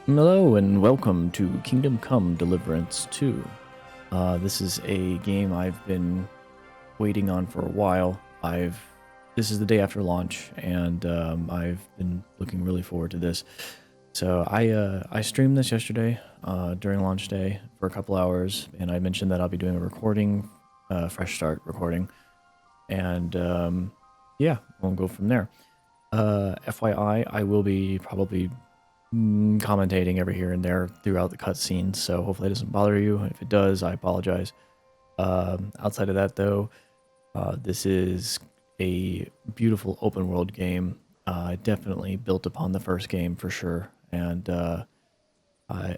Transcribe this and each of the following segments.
Hello and welcome to Kingdom Come Deliverance 2. This is a game I've been waiting on for a while. This is the day after launch, and I've been looking really forward to this. So I streamed this yesterday during launch day for a couple hours, and I mentioned that I'll be doing a recording, fresh start recording, and yeah, we'll go from there. FYI, I will be probably commentating every here and there throughout the cutscenes, so hopefully it doesn't bother you. If it does, I apologize. Outside of that, though, this is a beautiful open world game. Definitely built upon the first game for sure, and I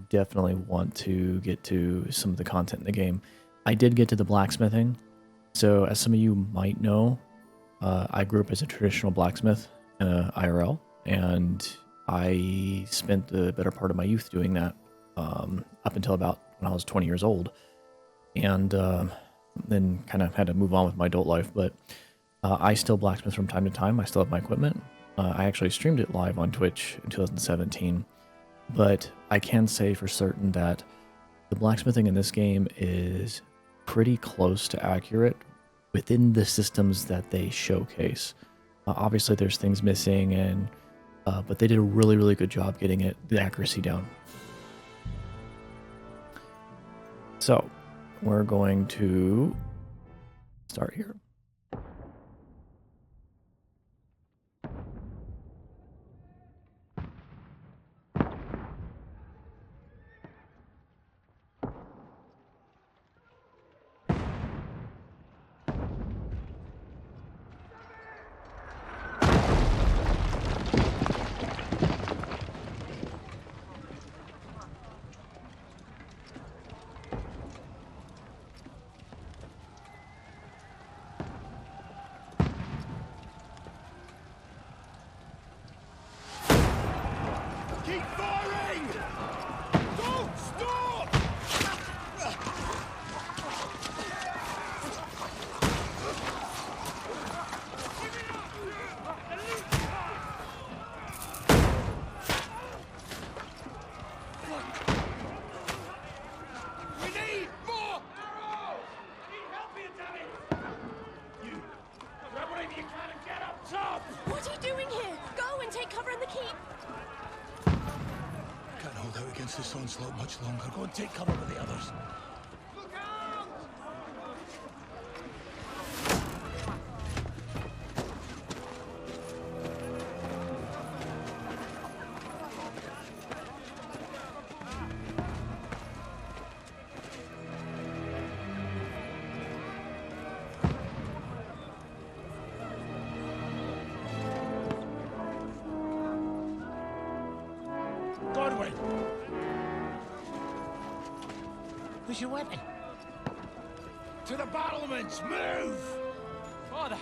definitely want to get to some of the content in the game. I did get to the blacksmithing, so as some of you might know, I grew up as a traditional blacksmith IRL, and I spent the better part of my youth doing that up until about when I was 20 years old, and then kind of had to move on with my adult life. But I still blacksmith from time to time. I still have my equipment. I actually streamed it live on Twitch in 2017, but I can say for certain that the blacksmithing in this game is pretty close to accurate within the systems that they showcase. Obviously, there's things missing, and but they did a really good job getting the accuracy down. So we're going to start here. Keep firing! Don't stop! We need more arrows! I need help here, damn it! You, grab whatever you can and get up top! What are you doing here? Go and take cover in the keep. Can't hold out against this onslaught much longer. Go and take cover with the others. Look out! Godwin! Where's your weapon? To the battlements! Move! Father!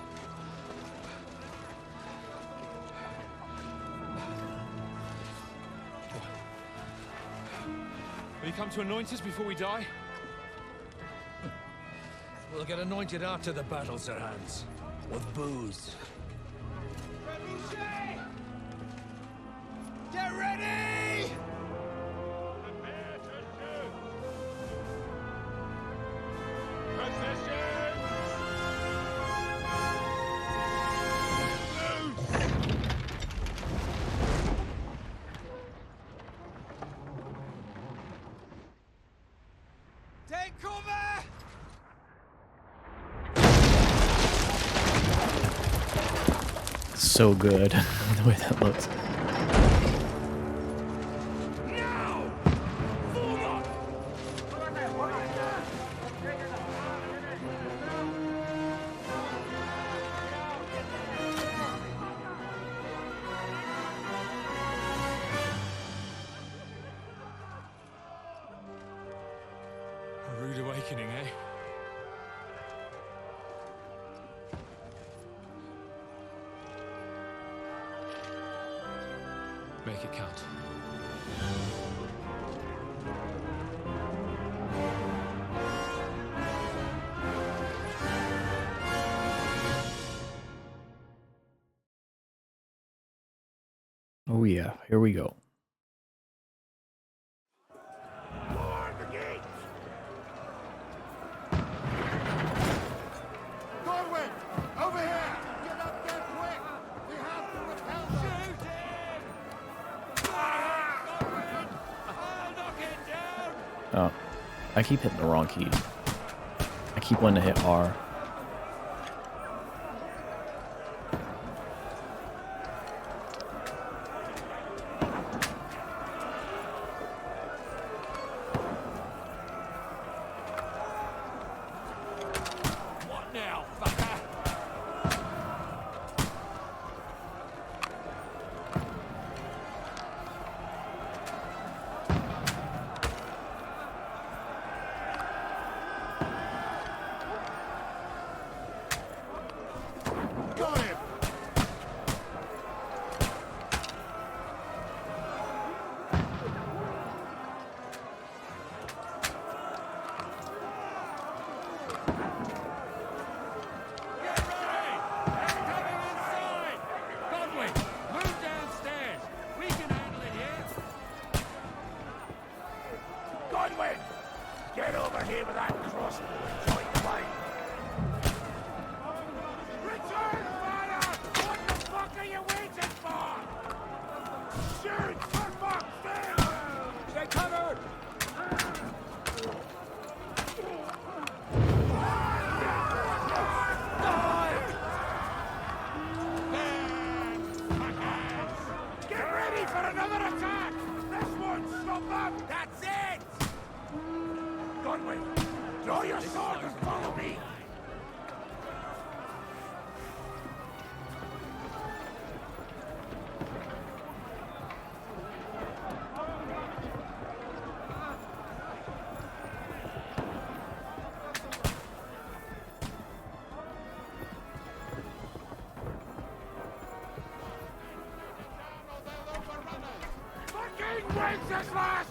Will you come to anoint us before we die? We'll get anointed after the battles are hands. With booze. Trebuchet! Get ready! Prepare to shoot! Positions! Move! Take cover! So good the way that looks. Now! Form up! A rude awakening, eh? Make it count. Oh yeah, here we go. Oh, I keep hitting the wrong key. I keep wanting to hit R. What now, fucker? Got him! Get ready! Coming inside! Godwin, move downstairs! We can handle it here! Godwin! Get over here with that crossbow and join the fight! Return fire! What the fuck are you waiting for? Shoot! For fuck's sake! Stay covered! Get ready for another attack! This won't stop them! That's it! Godwin, draw your sword and follow me! Fucking Wenceslas!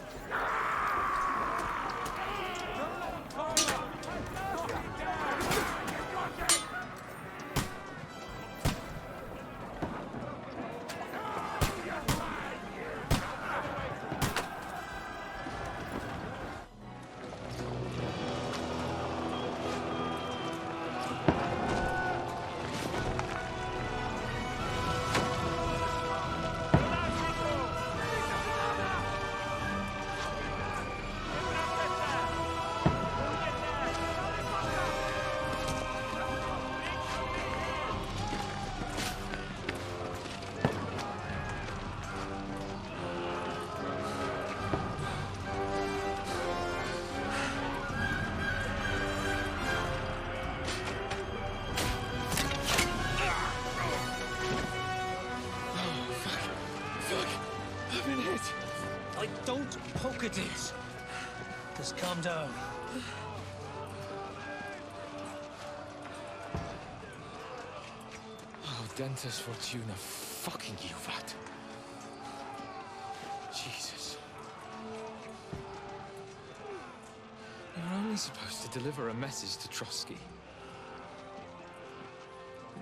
I've been hit. Don't poke at it. Just calm down. Oh, Dentes Fortuna, fucking you, that. Jesus. You're only supposed to deliver a message to Trotsky.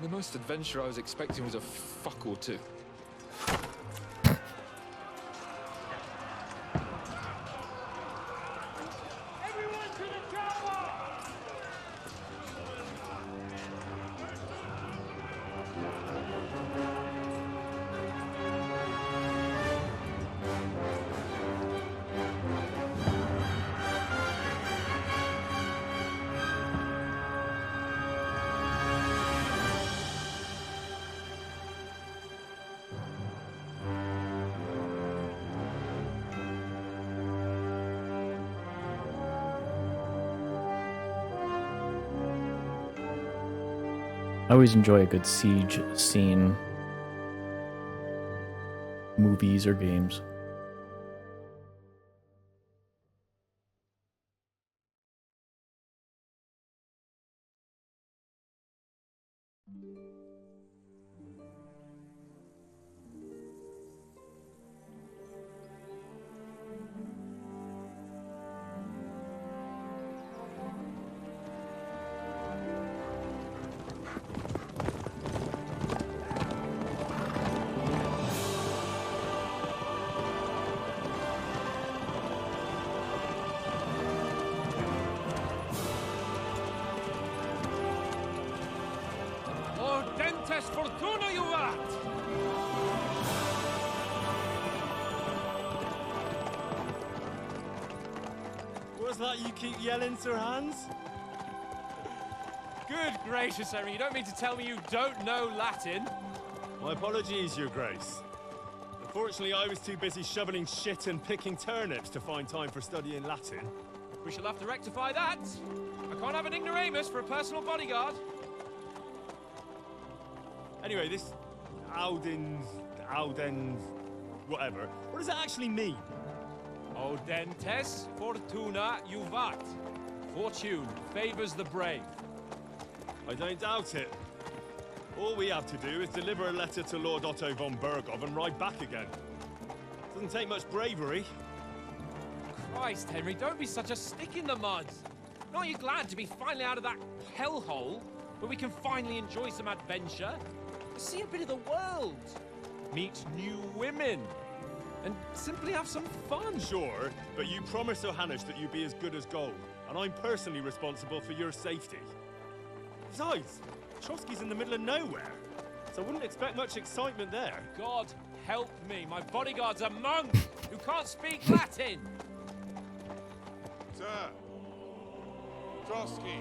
The most adventure I was expecting was a fuck or two. Everyone to the tower! I always enjoy a good siege scene, movies or games. Lord Dentes Fortuna you at! was that you keep yelling, Sir Hans? Good gracious, Henry, you don't mean to tell me you don't know Latin? My apologies, Your Grace. Unfortunately, I was too busy shoveling shit and picking turnips to find time for studying Latin. We shall have to rectify that. I can't have an ignoramus for a personal bodyguard. Anyway, this Audens, whatever. What does that actually mean? Audentes fortuna juvat. Fortune favors the brave. I don't doubt it. All we have to do is deliver a letter to Lord Otto von Bergov and ride back again. Doesn't take much bravery. Christ, Henry, don't be such a stick in the mud. Aren't you glad to be finally out of that hellhole where we can finally enjoy some adventure? See a bit of the world, meet new women, and simply have some fun. Sure, but you promised Johannes that you'd be as good as gold, and I'm personally responsible for your safety. Besides, Trotsky's in the middle of nowhere, so I wouldn't expect much excitement there. God help me, my bodyguard's a monk who can't speak Latin. Sir. Trotsky.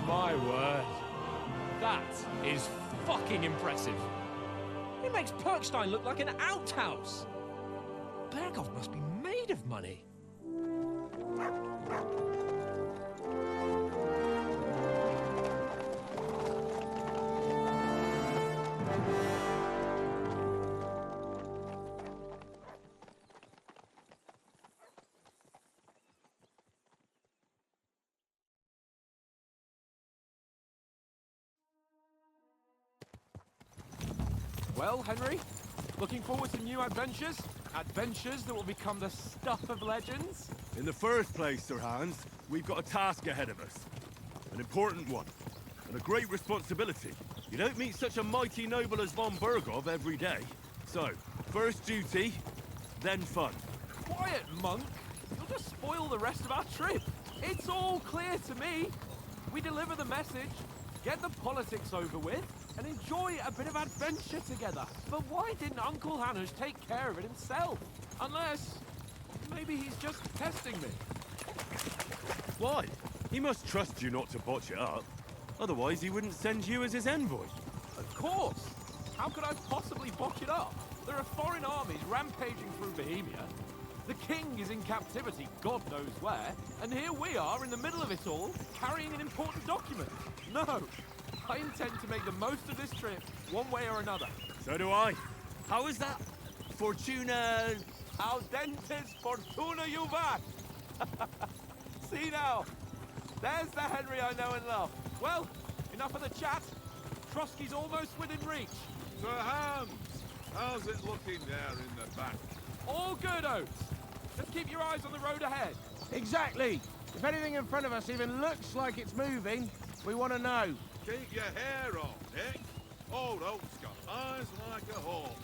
My word. That is fucking impressive. It makes Perkstein look like an outhouse. Bergov must be made of money. Well, Henry, looking forward to new adventures? Adventures that will become the stuff of legends? In the first place, Sir Hans, we've got a task ahead of us. An important one. And a great responsibility. You don't meet such a mighty noble as von Bergov every day. So, first duty, then fun. Quiet, monk. You'll just spoil the rest of our trip. It's all clear to me. We deliver the message, get the politics over with, and enjoy a bit of adventure together. But why didn't Uncle Hannes take care of it himself? Unless, maybe he's just testing me. Why? He must trust you not to botch it up. Otherwise, he wouldn't send you as his envoy. Of course. How could I possibly botch it up? There are foreign armies rampaging through Bohemia. The king is in captivity, God knows where, and here we are in the middle of it all, carrying an important document. No, I intend to make the most of this trip, one way or another. So do I. How is that? Fortuna... Audentes fortuna juvat! See now, there's the Henry I know and love. Well, enough of the chat. Trotsky's almost within reach. Sir Hans, how's it looking there in the back? All good, Oates. Just keep your eyes on the road ahead. Exactly. If anything in front of us even looks like it's moving, we want to know. Keep your hair on, Nick. Old Oak's got eyes like a hawk.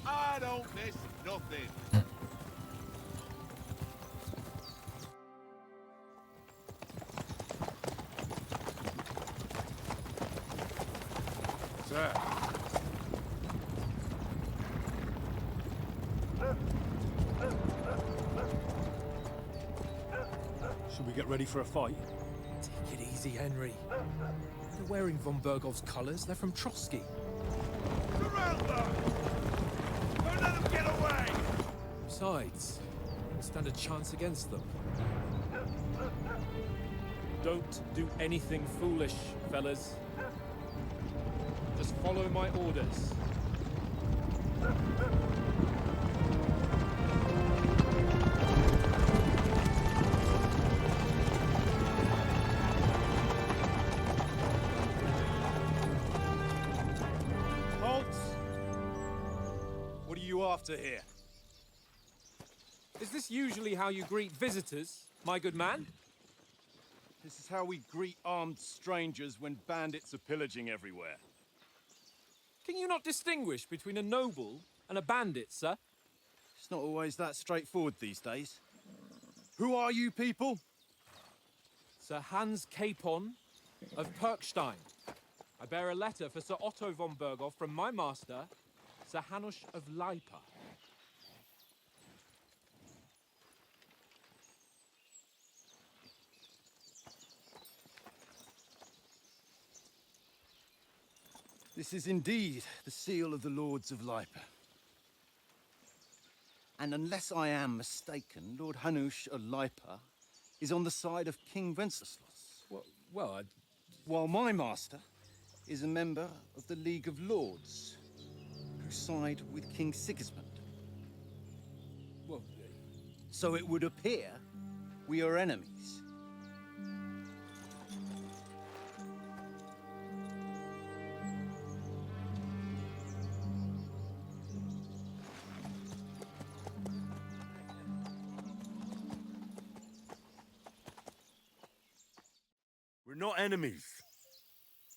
I don't miss nothing. Sir. Should we get ready for a fight? Take it easy, Henry. They're wearing von Bergov's colours. They're from Trotsky. Surround them! Don't let them get away! Besides, we don't stand a chance against them. Don't do anything foolish, fellas. Just follow my orders. Halt! What are you after here? Is this usually how you greet visitors, my good man? This is how we greet armed strangers when bandits are pillaging everywhere. Can you not distinguish between a noble and a bandit, sir. It's not always that straightforward these days. Who are you people? Sir Hans Capon of Perkstein. I bear a letter for Sir Otto von Berghoff from my master, Sir Hanush of Leipa. This is indeed the seal of the Lords of Leipa. And unless I am mistaken, Lord Hanush of Leipa is on the side of King Wenceslas. Well, While my master is a member of the League of Lords, who side with King Sigismund. well, So it would appear we are enemies. We're not enemies.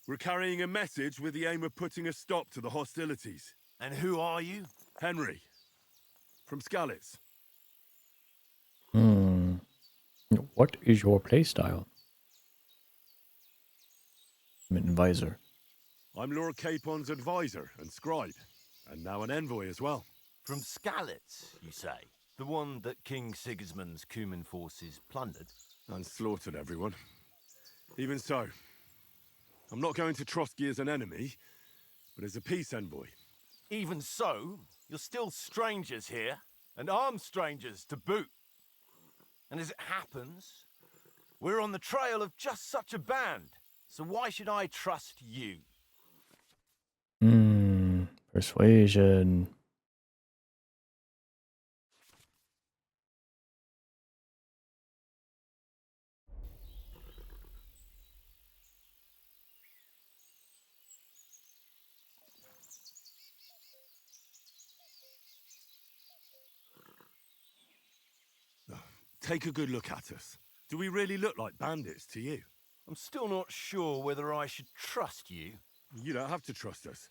We're carrying a message with the aim of putting a stop to the hostilities. And who are you? Henry, from Skalitz. What is your playstyle? I'm an advisor. I'm Lord Capon's advisor and scribe, and now an envoy as well. From Skalitz, you say? The one that King Sigismund's Cuman forces plundered? And slaughtered everyone. Even so, I'm not going to Trotsky as an enemy, but as a peace envoy. Even so, you're still strangers here, and armed strangers to boot. And as it happens, we're on the trail of just such a band, so why should I trust you? Persuasion. Take a good look at us. Do we really look like bandits to you? I'm still not sure whether I should trust you. You don't have to trust us.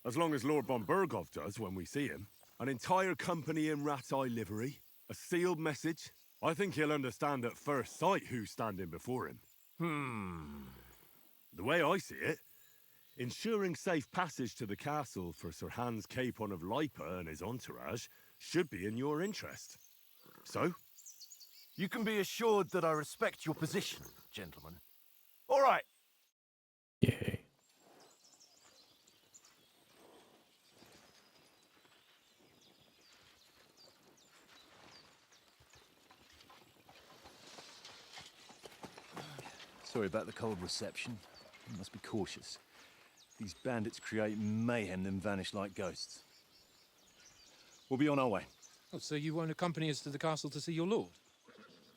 As long as Lord von Berghoff does when we see him. An entire company in rat-eye livery, a sealed message. I think he'll understand at first sight who's standing before him. The way I see it, ensuring safe passage to the castle for Sir Hans Capon of Leipa and his entourage should be in your interest. So? You can be assured that I respect your position, gentlemen. All right. Yay. Sorry about the cold reception. You must be cautious. These bandits create mayhem then vanish like ghosts. We'll be on our way. oh, so you won't accompany us to the castle to see your lord?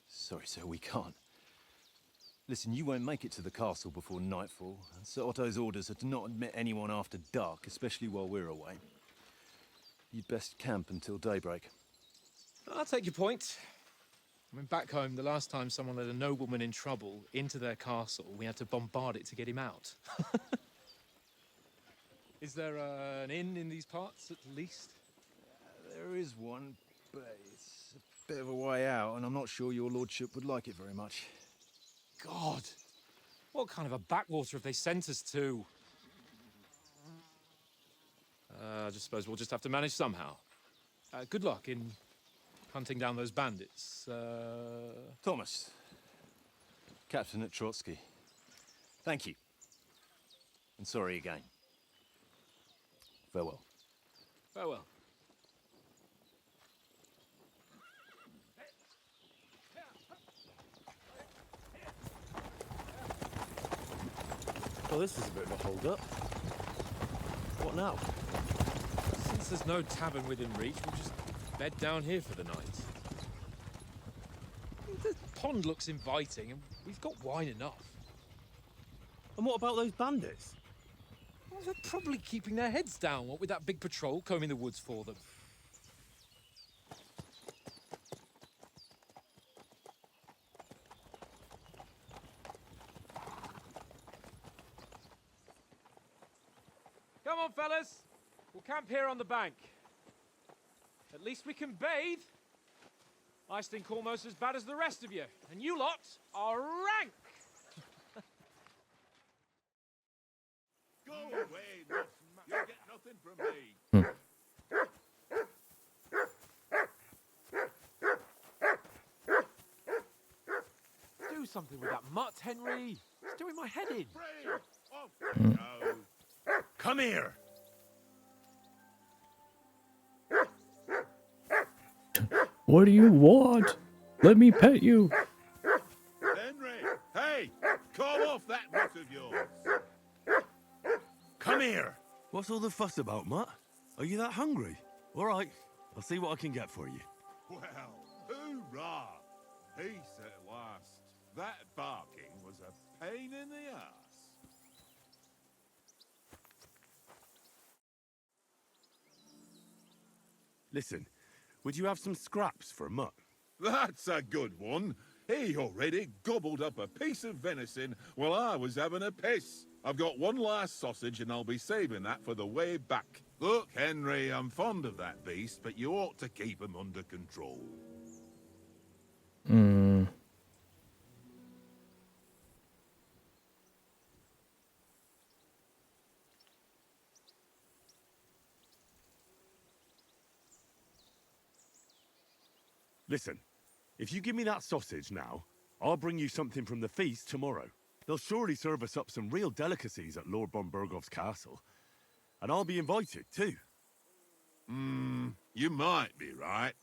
Sorry, sir, we can't. Listen, you won't make it to the castle before nightfall. And Sir Otto's orders are to not admit anyone after dark, especially while we're away. You'd best camp until daybreak. I'll take your point. I mean, back home, the last time someone led a nobleman in trouble into their castle, we had to bombard it to get him out. Is there an inn in these parts, at least? There is one, but it's a bit of a way out, and I'm not sure your lordship would like it very much. God! What kind of a backwater have they sent us to? I just suppose we'll just have to manage somehow. Good luck in hunting down those bandits. Thomas, captain at Trotsky. Thank you. And sorry again. Farewell. Farewell. Well, this is a bit of a hold-up. What now? Since there's no tavern within reach, we'll just bed down here for the night. The pond looks inviting, and we've got wine enough. And what about those bandits? Well, they're probably keeping their heads down, what with that big patrol combing the woods for them. Come on, fellas. We'll camp here on the bank. At least we can bathe. I stink almost as bad as the rest of you, and you lot are rank! Go away, Mutt. You'll get nothing from me. Do something with that mutt, Henry. It's doing my head in. Come here. What do you want? Let me pet you. Henry, hey, call off that mutt of yours. Come here. What's all the fuss about, Mutt? Are you that hungry? All right, I'll see what I can get for you. Well, hoorah! Peace at last. That barking was a pain in the ass. Listen, would you have some scraps for Mutt? That's a good one. He already gobbled up a piece of venison while I was having a piss. I've got one last sausage and I'll be saving that for the way back. Look, Henry, I'm fond of that beast, but you ought to keep him under control. Listen, if you give me that sausage now, I'll bring you something from the feast tomorrow. They'll surely serve us up some real delicacies at Lord von Bergov's castle. And I'll be invited, too. You might be right.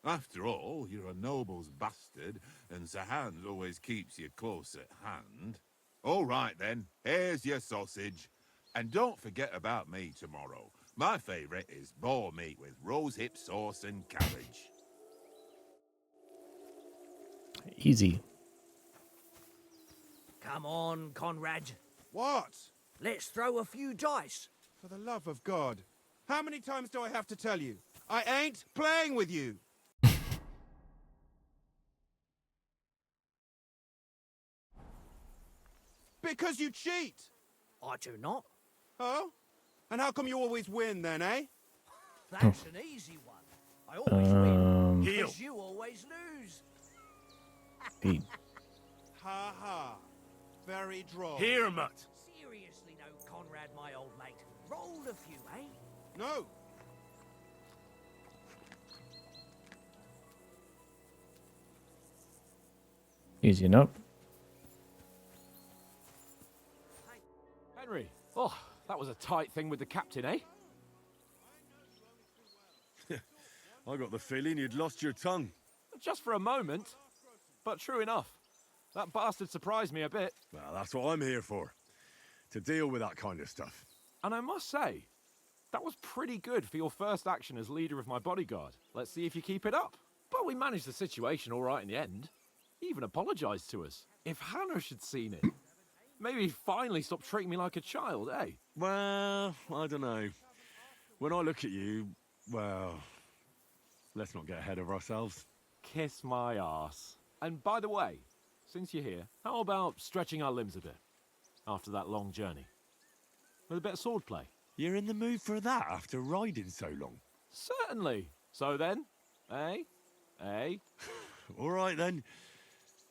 After all, you're a noble's bastard, and Sir Hans always keeps you close at hand. All right, then. Here's your sausage. And don't forget about me tomorrow. My favourite is boar meat with rosehip sauce and cabbage. Easy. Come on, Conrad. What? Let's throw a few dice. For the love of God. How many times do I have to tell you? I ain't playing with you. Because you cheat. I do not. Oh? And how come you always win then, eh? That's an easy one. I always win, because you always lose. Pete. Ha ha. Very droll. Here, Mutt. Seriously though, Conrad, my old mate. Roll a few, eh? No. Easy enough. Henry, oh, that was a tight thing with the captain, eh? I got the feeling you'd lost your tongue. Just for a moment. But true enough. That bastard surprised me a bit. Well, that's what I'm here for. To deal with that kind of stuff. And I must say, that was pretty good for your first action as leader of my bodyguard. Let's see if you keep it up. But we managed the situation all right in the end. He even apologized to us. If Hanosh had seen it, maybe he'd finally stop treating me like a child, eh? Well, I don't know. When I look at you, well, let's not get ahead of ourselves. Kiss my arse. And by the way, since you're here, how about stretching our limbs a bit after that long journey? With a bit of swordplay. You're in the mood for that after riding so long? Certainly. So then, eh? Eh? All right then.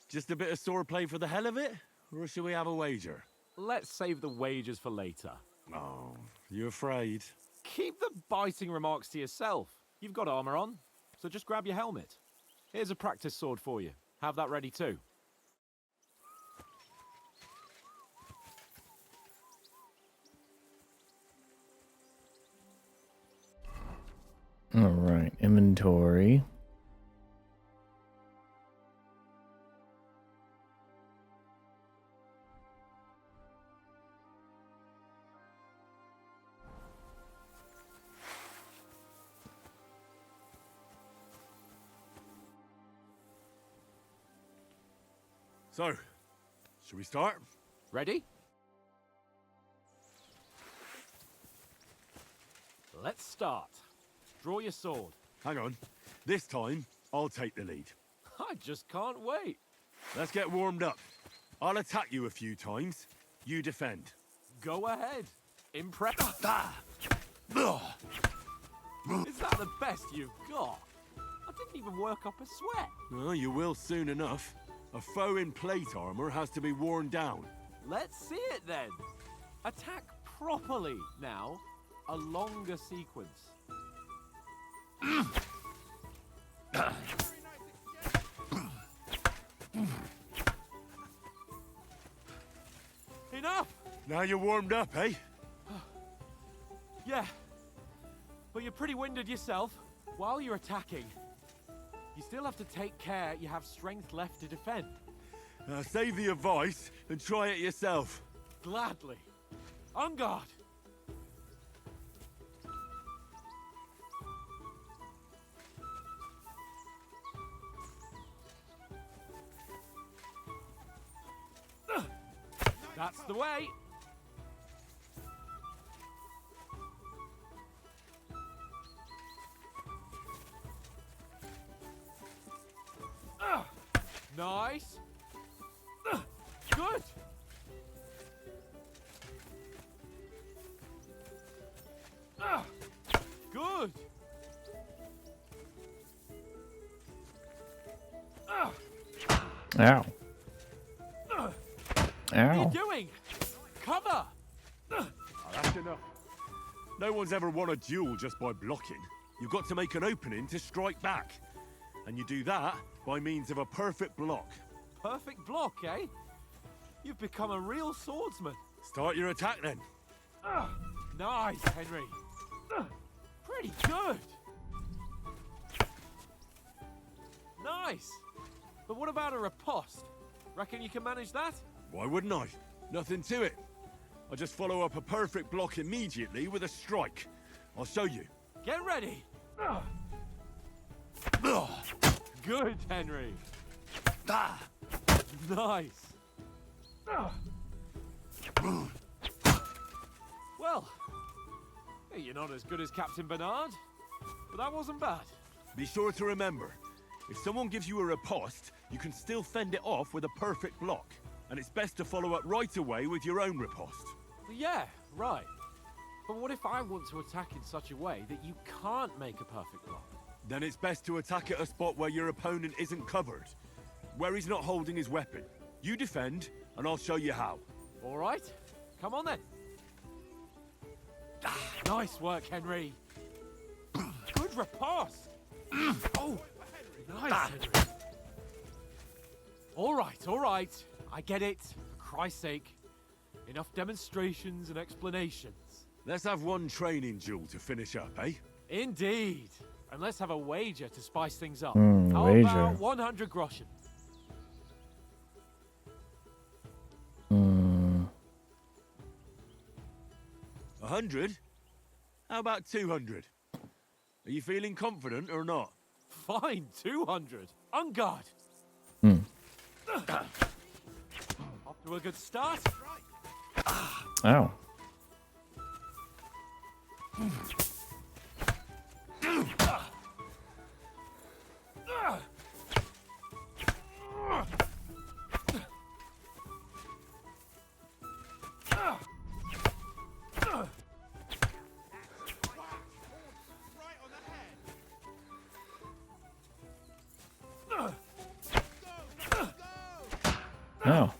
Just a bit of swordplay for the hell of it? Or shall we have a wager? Let's save the wagers for later. Oh, you afraid? Keep the biting remarks to yourself. You've got armor on, so just grab your helmet. Here's a practice sword for you. Have that ready too. All right, inventory. So, should we start? Ready? Let's start. Draw your sword. Hang on. This time, I'll take the lead. I just can't wait. Let's get warmed up. I'll attack you a few times. You defend. Go ahead. Impress. Is that the best you've got? I didn't even work up a sweat. Well, you will soon enough. A foe in plate armor has to be worn down. Let's see it then. Attack properly now. A longer sequence. Enough! Now you're warmed up, eh? Yeah. But you're pretty winded yourself. While you're attacking, you still have to take care you have strength left to defend. Now save the advice and try it yourself. Gladly. On guard! That's the way! Nice! Good! Good! Ow. What are you Ow. doing? Cover! Oh, that's enough. No one's ever won a duel just by blocking. You've got to make an opening to strike back. And you do that by means of a perfect block. Perfect block, eh? You've become a real swordsman. Start your attack then. Nice, Henry. Pretty good. Nice. But what about a riposte? Reckon you can manage that? Why wouldn't I? Nothing to it. I just follow up a perfect block immediately with a strike. I'll show you. Get ready. Good, Henry. Nice. Well, you're not as good as Captain Bernard, but that wasn't bad. Be sure to remember, if someone gives you a riposte, you can still fend it off with a perfect block. And it's best to follow up right away with your own riposte. Yeah, right. But what if I want to attack in such a way that you can't make a perfect block? Then it's best to attack at a spot where your opponent isn't covered, where he's not holding his weapon. You defend, and I'll show you how. All right, come on then. Nice work, Henry. Good riposte. Oh, nice, Henry. All right. I get it. For Christ's sake. Enough demonstrations and explanations. Let's have one training duel to finish up, eh? Indeed. And let's have a wager to spice things up. How Wager. about 100 groschen? 100? How about 200? Are you feeling confident or not? Fine, 200. On guard. Off to a good start. Ow. Oh.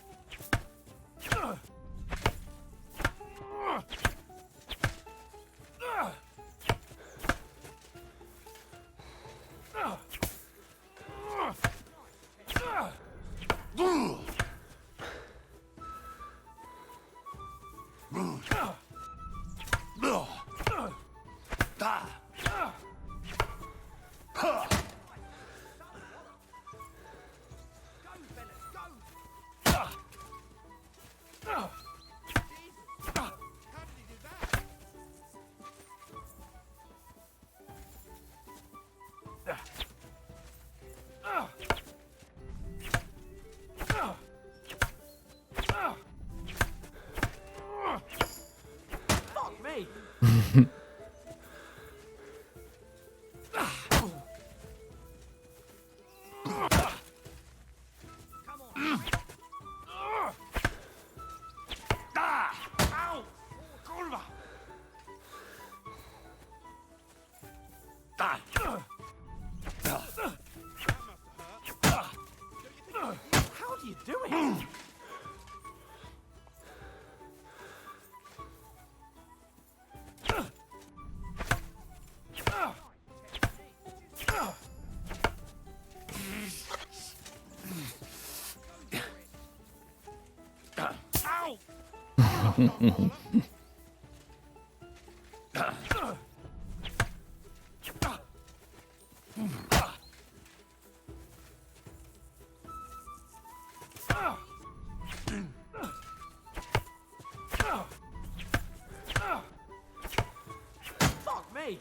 Fuck me! Fuck me!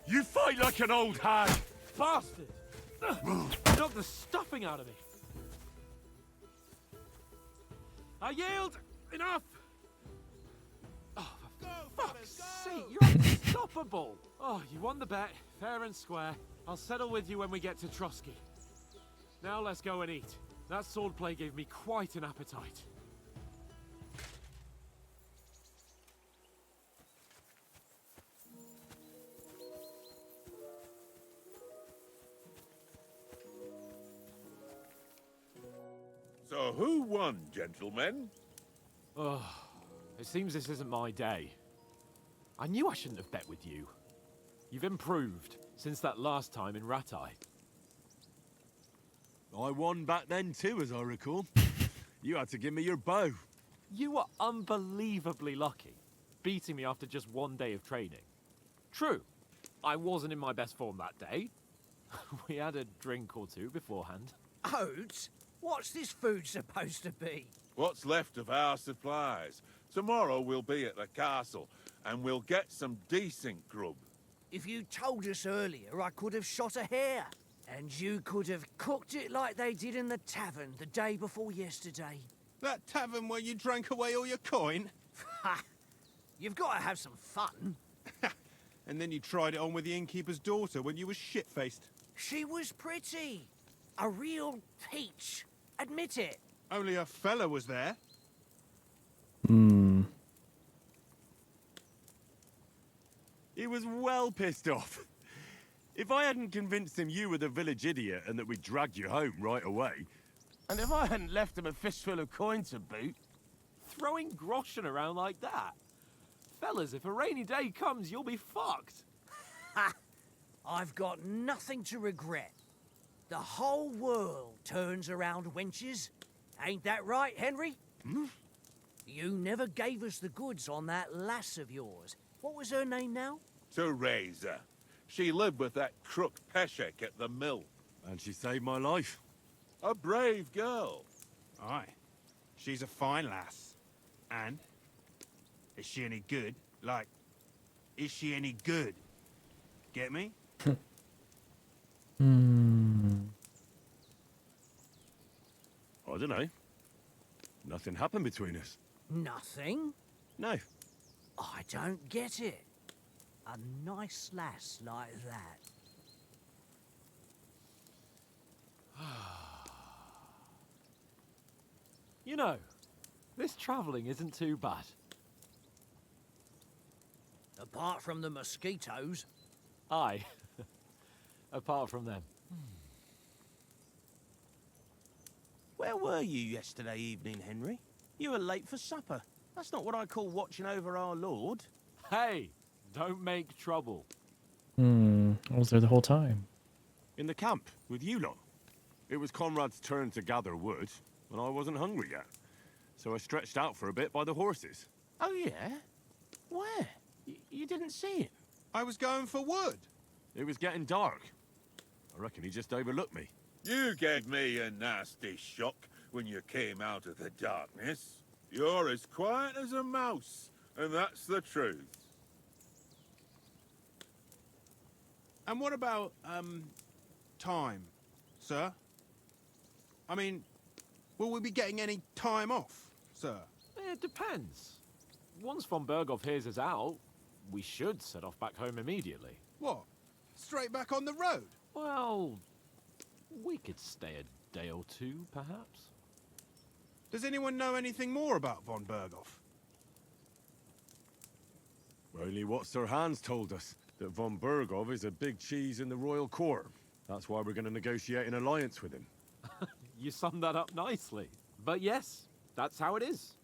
You fight like an old hag! Bastard! Knock the stuffing out of me. I yield! Enough! Oh, for fuck's sake, you're unstoppable! Oh, you won the bet, fair and square. I'll settle with you when we get to Trotsky. Now let's go and eat. That swordplay gave me quite an appetite. So who won, gentlemen? Oh, it seems this isn't my day. I knew I shouldn't have bet with you. You've improved since that last time in Ratai. I won back then too, as I recall. You had to give me your bow. You were unbelievably lucky, beating me after just one day of training. True, I wasn't in my best form that day. We had a drink or two beforehand. Oats? What's this food supposed to be? What's left of our supplies. Tomorrow we'll be at the castle, and we'll get some decent grub. If you told us earlier, I could have shot a hare. And you could have cooked it like they did in the tavern the day before yesterday. That tavern where you drank away all your coin? Ha! You've got to have some fun. And then you tried it on with the innkeeper's daughter when you were shit-faced. She was pretty. A real peach. Admit it. Only a fella was there. He was well pissed off. If I hadn't convinced him you were the village idiot and that we dragged you home right away... And if I hadn't left him a fistful of coin to boot... Throwing groschen around like that? Fellas, if a rainy day comes, you'll be fucked. Ha! I've got nothing to regret. The whole world turns around wenches. Ain't that right, Henry? Hmm? You never gave us the goods on that lass of yours. What was her name now? Teresa. She lived with that crook Peshek at the mill. And she saved my life. A brave girl. Aye. She's a fine lass. And? Is she any good? Like, is she any good? Get me? I don't know. Nothing happened between us. Nothing? No. I don't get it. A nice lass like that. You know, this travelling isn't too bad. Apart from the mosquitoes. Aye. Apart from them. Where were you yesterday evening, Henry? You were late for supper. That's not what I call watching over our lord. Hey, don't make trouble. I was there the whole time. In the camp, with you lot. It was Conrad's turn to gather wood, and I wasn't hungry yet. So I stretched out for a bit by the horses. Oh, yeah? Where? You didn't see him? I was going for wood. It was getting dark. I reckon he just overlooked me. You gave me a nasty shock when you came out of the darkness. You're as quiet as a mouse, and that's the truth. And what about, time, sir? I mean, will we be getting any time off, sir? It depends. Once von Berghoff hears us out, we should set off back home immediately. What? Straight back on the road? Well, we could stay a day or two, perhaps. Does anyone know anything more about von Berghoff? Only what Sir Hans told us. That von Bergov is a big cheese in the royal court. That's why we're going to negotiate an alliance with him. You summed that up nicely. But yes, that's how it is.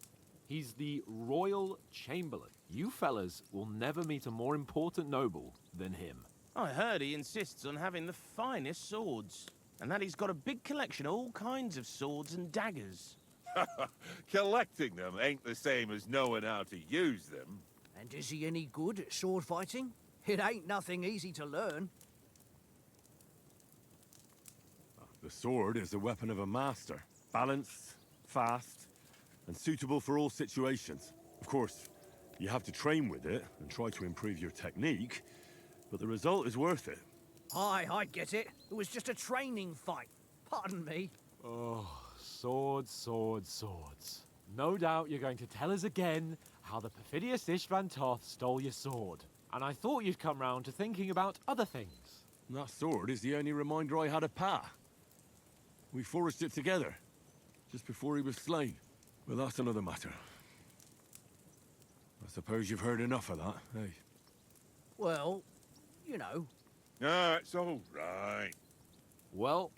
He's the Royal Chamberlain. You fellas will never meet a more important noble than him. I heard he insists on having the finest swords, and that he's got a big collection of all kinds of swords and daggers. Collecting them ain't the same as knowing how to use them. And is he any good at sword fighting? It ain't nothing easy to learn. The sword is the weapon of a master. Balanced, fast, and suitable for all situations. Of course, you have to train with it and try to improve your technique, but the result is worth it. Aye, I get it. It was just a training fight. Pardon me. Oh, swords, swords, swords. No doubt you're going to tell us again how the perfidious Istvan Toth stole your sword. And I thought you'd come round to thinking about other things. That sword is the only reminder I had of Pa. We forged it together, just before he was slain. Well, that's another matter. I suppose you've heard enough of that, eh? Well, you know. Ah, it's all right. Well,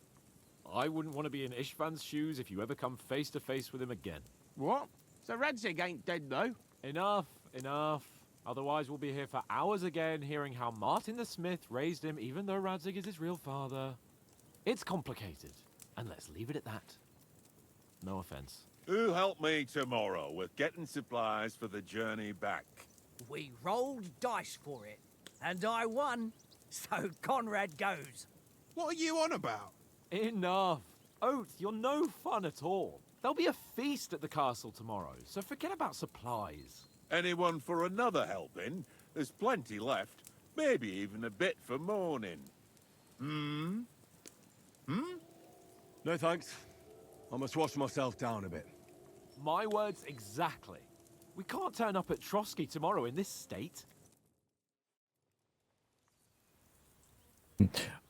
I wouldn't want to be in Istvan's shoes if you ever come face to face with him again. What? So Radzig ain't dead, though? Enough, enough. Otherwise we'll be here for hours again hearing how Martin the Smith raised him even though Radzig is his real father. It's complicated, and let's leave it at that. No offense. Who help me tomorrow with getting supplies for the journey back? We rolled dice for it, and I won. So Conrad goes. What are you on about? Enough. Oath, you're no fun at all. There'll be a feast at the castle tomorrow, so forget about supplies. Anyone for another helping? There's plenty left. Maybe even a bit for morning. Hmm? No thanks. I must wash myself down a bit. My words exactly. We can't turn up at Trotsky tomorrow in this state.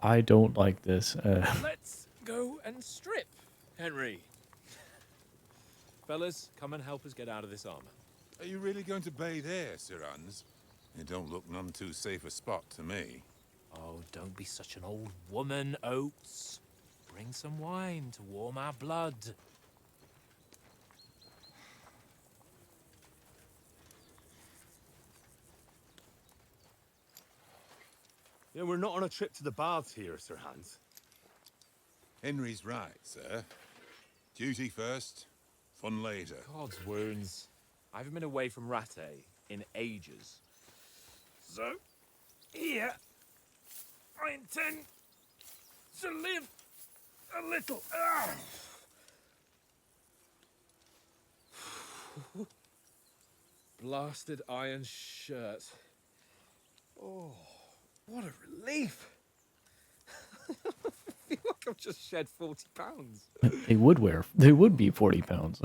I don't like this. Let's go and strip, Henry. Fellas, come and help us get out of this armor. Are you really going to bathe here, Sir Hans? It don't look none too safe a spot to me. Oh, don't be such an old woman, Oates. Bring some wine to warm our blood. Yeah, we're not on a trip to the baths here, Sir Hans. Henry's right, sir. Duty first, fun later. God's wounds. I haven't been away from Rattay in ages. So, here, I intend to live a little. Blasted iron shirt. Oh, what a relief. I feel like I've just shed 40 pounds. They would be 40 pounds.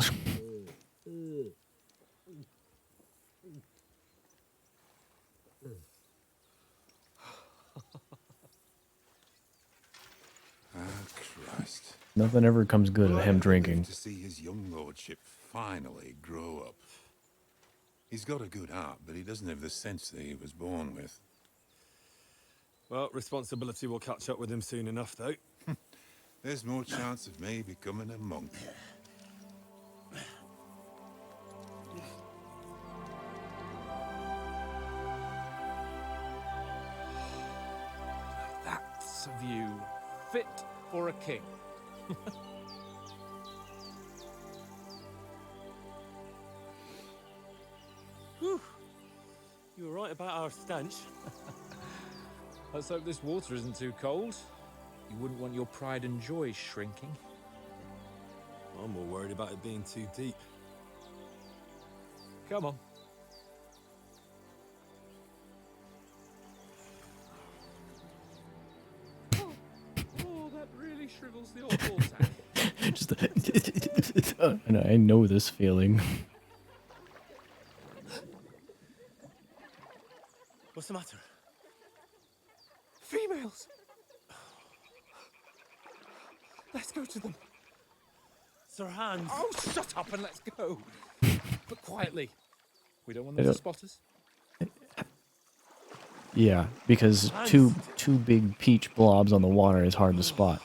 Christ. Nothing ever comes good of him drinking. To see his young lordship finally grow up. He's got a good heart, but he doesn't have the sense that he was born with. Well, responsibility will catch up with him soon enough, though. There's more chance of me becoming a monk. That's a view fit for a king. Whew. You were right about our stench. Let's hope this water isn't too cold. You wouldn't want your pride and joy shrinking. I'm more worried about it being too deep. Come on. Oh, that really shrivels the old ball sack. Just, I know this feeling. What's the matter? Females! Let's go to them. Sir Hans. Oh, shut up and let's go. But quietly. We don't want them to spot us. Yeah, because two big peach blobs on the water is hard to spot.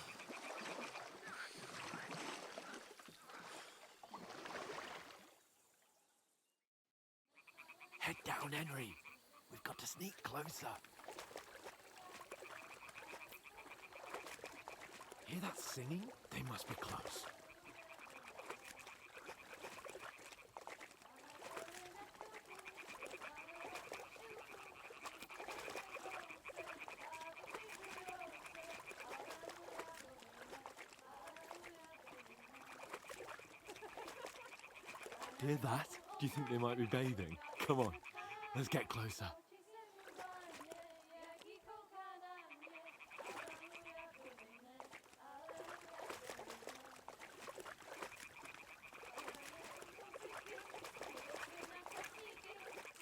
Head down, Henry. We've got to sneak closer. Hear that singing? They must be close. Hear that? Do you think they might be bathing? Come on, let's get closer.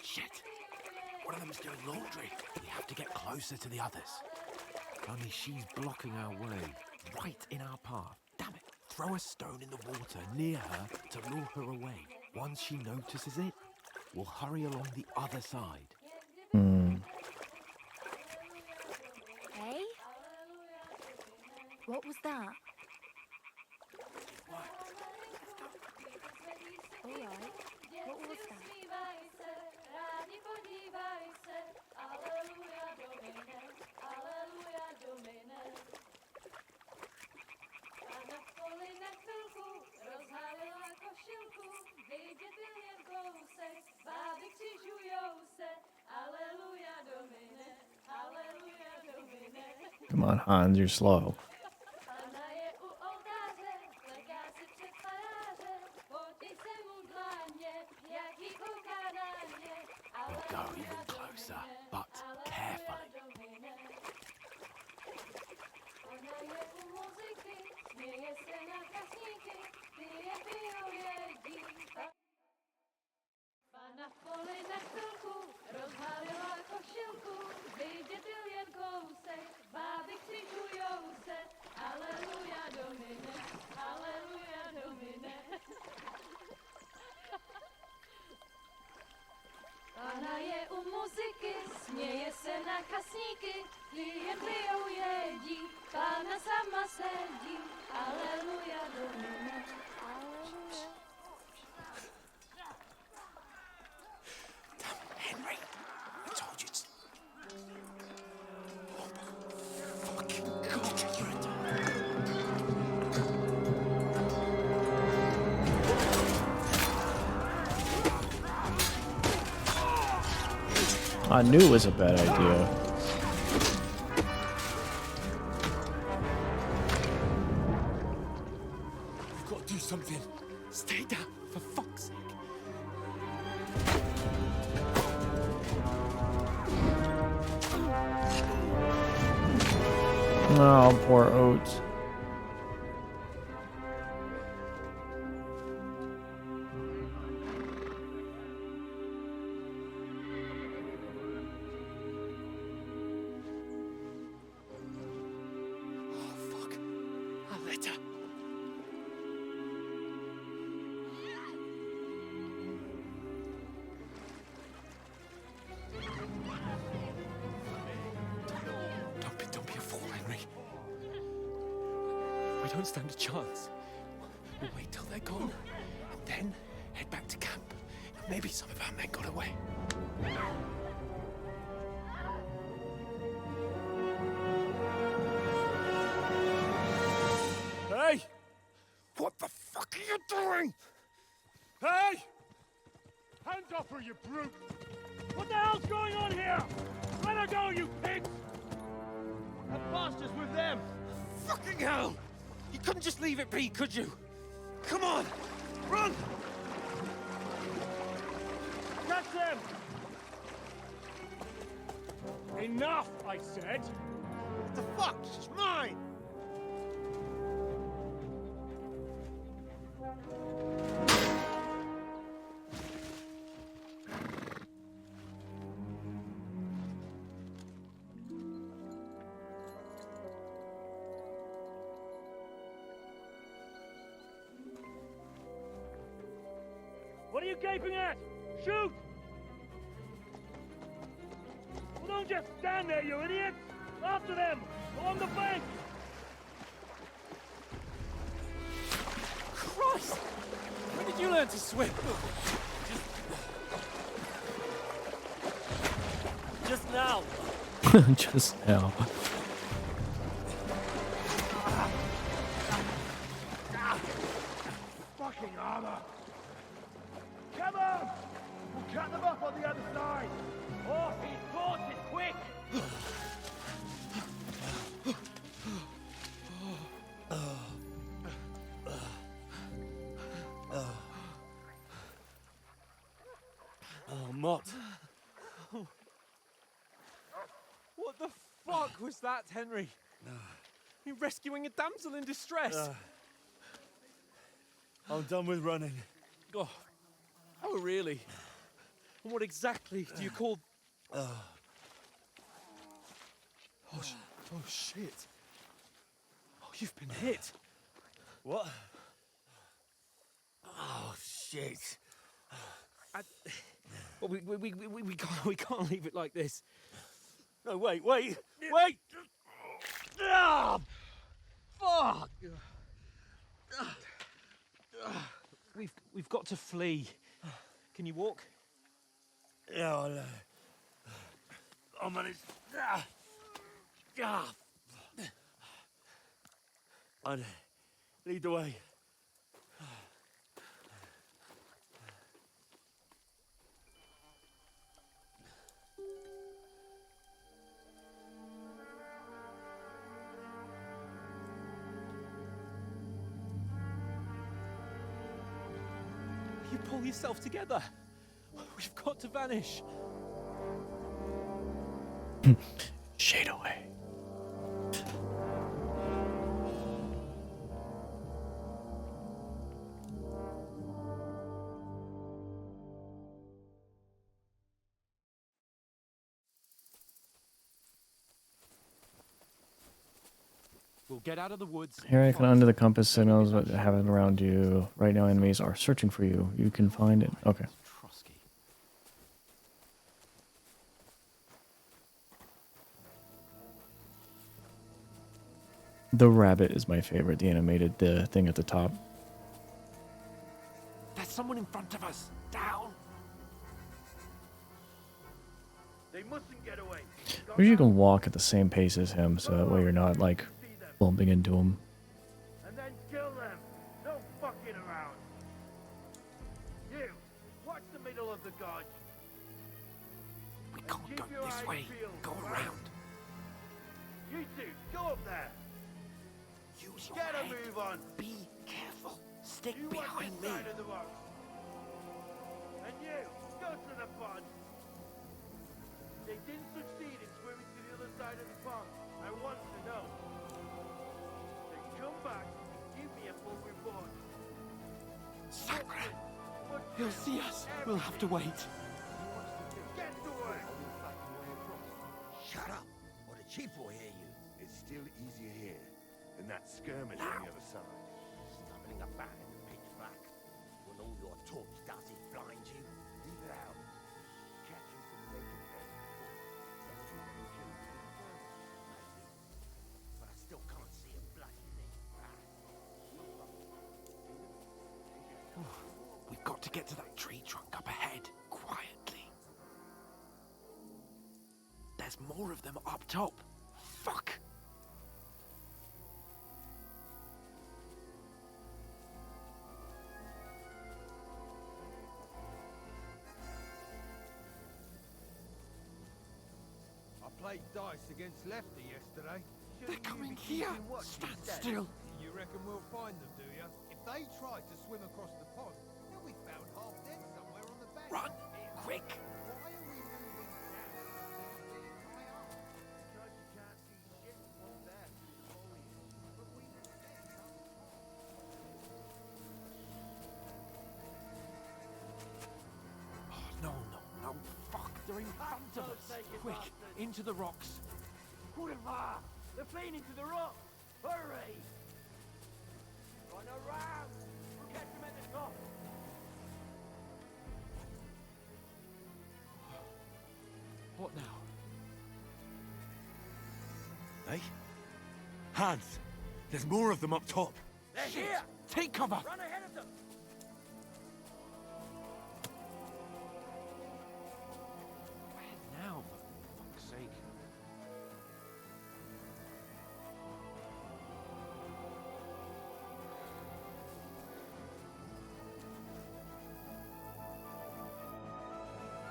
Shit! One of them's doing laundry. We have to get closer to the others. Only she's blocking our way, right in our path. Damn it! Throw a stone in the water near her to lure her away. Once she notices it, we'll hurry along the other side. Hey? What was that? All right. What was that? Come on, Hans, you're slow. We'll go even closer, but carefully. Pana je u muzyky, směje se na kasníky, jen pijou jedí, Pána sama sedí, aleluja, domine, aleluja. Henry, I told you to... Oh, fucking God, you're a dog. I knew it was a bad idea. We've got to do something. Stay down, for fuck's sake. Oh, poor Oates. Don't be a fool, Henry. We don't stand a chance. We'll wait till they're gone, and then head back to camp. Maybe some of our men got away. Hey! What the fuck are you doing? Hey! Hands off her, you brute! What the hell's going on here? Let her go, you pigs! The bastards with them! Fucking hell! You couldn't just leave it be, could you? Come on! Run! Catch them! Enough, I said! What the fuck? It's mine! What are you gaping at? Shoot! Hold Don't just stand there, you idiot! After them! Along the bank! Christ! When did you learn to swim? Just now! Just now. Fucking armor! Come on! We'll cut them off on the other side! Horses, horses, quick! Oh, Mott. What the fuck was that, Henry? You rescuing a damsel in distress? I'm done with running. Oh, really? And what exactly do you call... Oh, shit. Oh, you've been hit. What? Oh, shit. Well, we can't leave it like this. No, wait! Ah! Fuck! We've got to flee. Can you walk? Yeah, I'll manage. I'd lead the way. You pull yourself together. We've got to vanish. Shade away. We'll get out of the woods. Here I can under the compass signals what have it around you. Right now enemies are searching for you. You can find it. Okay. The rabbit is my favorite, the animated thing at the top. There's someone in front of us. Down. They mustn't get away. Wish you can walk at the same pace as him so that way you're not like bumping into him. And then kill them. No fucking around. You, watch the middle of the gorge. We can't go this way. Go around. You two, go up there. Use Get a move on. Be careful. Stick You watch behind this me. side of the rocks. And you, go to the pond. They didn't succeed in swimming to the other side of the pond. I want to know. Then come back and give me a full report. Sacre! He'll see us. We'll have to wait. Get to work. Shut up, or the chief will hear you. It's still easier here than that skirmish on the other side. Stumbling about in the pitch black. When all your torch does is blind you. Leave it out. Catching some naked men but I still can't see a bloody thing. We've got to get to that tree trunk up ahead, quietly. There's more of them up top. Fuck! I played dice against Lefty yesterday. They're coming here. Stand still. You reckon we'll find them, do you? If they try to swim across the pond, they'll be found half dead somewhere on the bank. Run! Quick! Why are we moving down? Because you can't see shit from there through the foliage. But we Oh, no. Fuck, they're in front of us. Quick, into the rocks. Kurva! They're fleeing into the rock! Hurry! Run around! We'll catch them at the top! What now? eh? Hans, there's more of them up top. They're here! Take cover! Run ahead of them! Where now, for fuck's sake?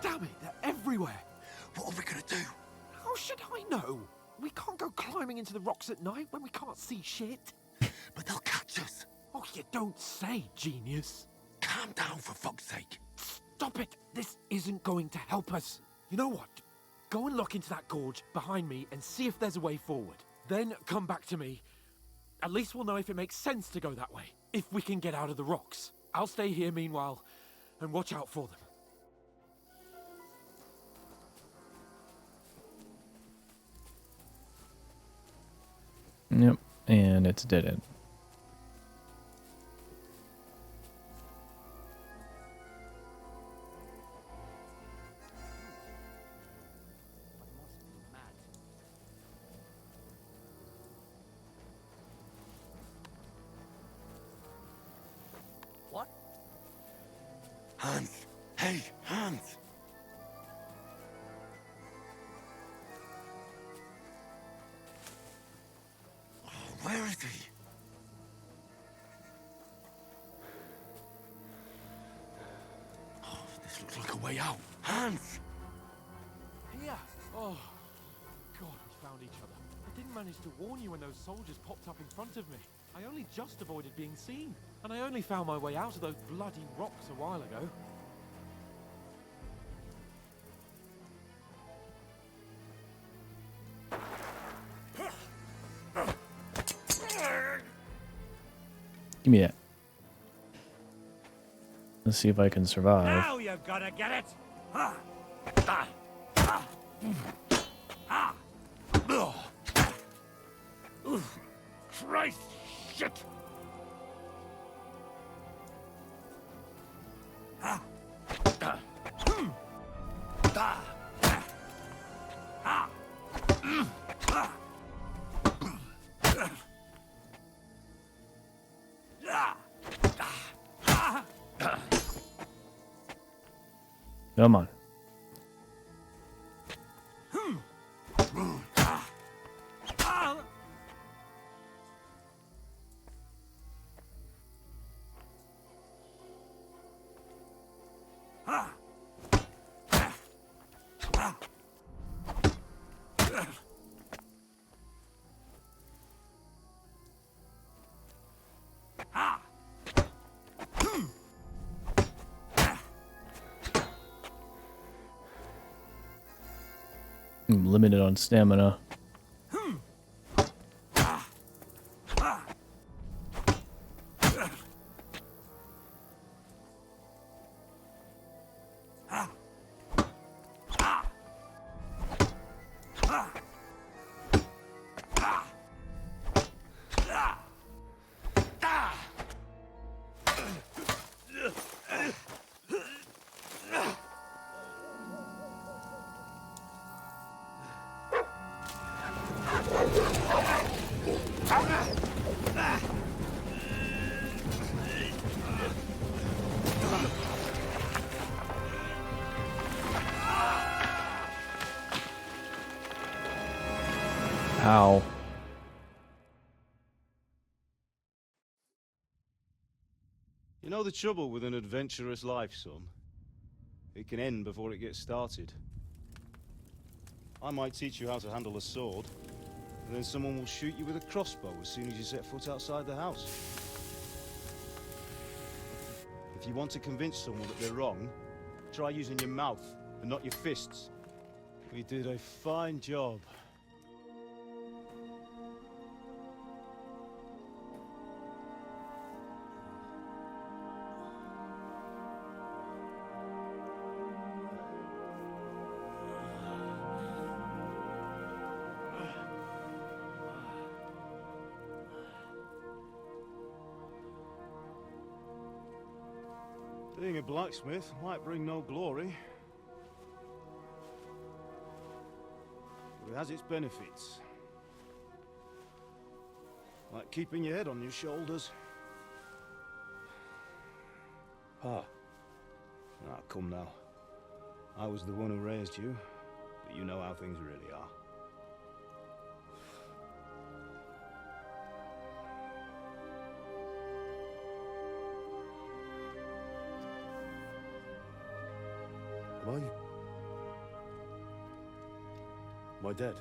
Damn it, they're everywhere! What are we gonna do? How should I know? We can't go climbing into the rocks at night when we can't see shit. But they'll catch us. Oh, you don't say, genius. Calm down, for fuck's sake. Stop it! This isn't going to help us. You know what? Go and look into that gorge behind me and see if there's a way forward. Then come back to me. At least we'll know if it makes sense to go that way. If we can get out of the rocks. I'll stay here meanwhile and watch out for them. Yep, and it's a dead end. What? Hans! Hey, Hans! Oh, where is he? Oh, this looks like a way out. Hans! Here! Oh, God, we found each other. I didn't manage to warn you when those soldiers popped up in front of me. I only just avoided being seen. And I only found my way out of those bloody rocks a while ago. Give me that. Let's see if I can survive. Now you're gonna get it! Ha! Ah! Ah! Ah! Ugh. Oof. Christ! Shit! Ah! Ah! Hmm. Ah! Ah! Mm. Ah! Come on. I'm limited on stamina. Ow. You know the trouble with an adventurous life, son? It can end before it gets started. I might teach you how to handle a sword, and then someone will shoot you with a crossbow as soon as you set foot outside the house. If you want to convince someone that they're wrong, try using your mouth and not your fists. We did a fine job. Being a blacksmith might bring no glory, but it has its benefits. Like keeping your head on your shoulders. Pa. Ah, come now. I was the one who raised you, but you know how things really are. Am I dead?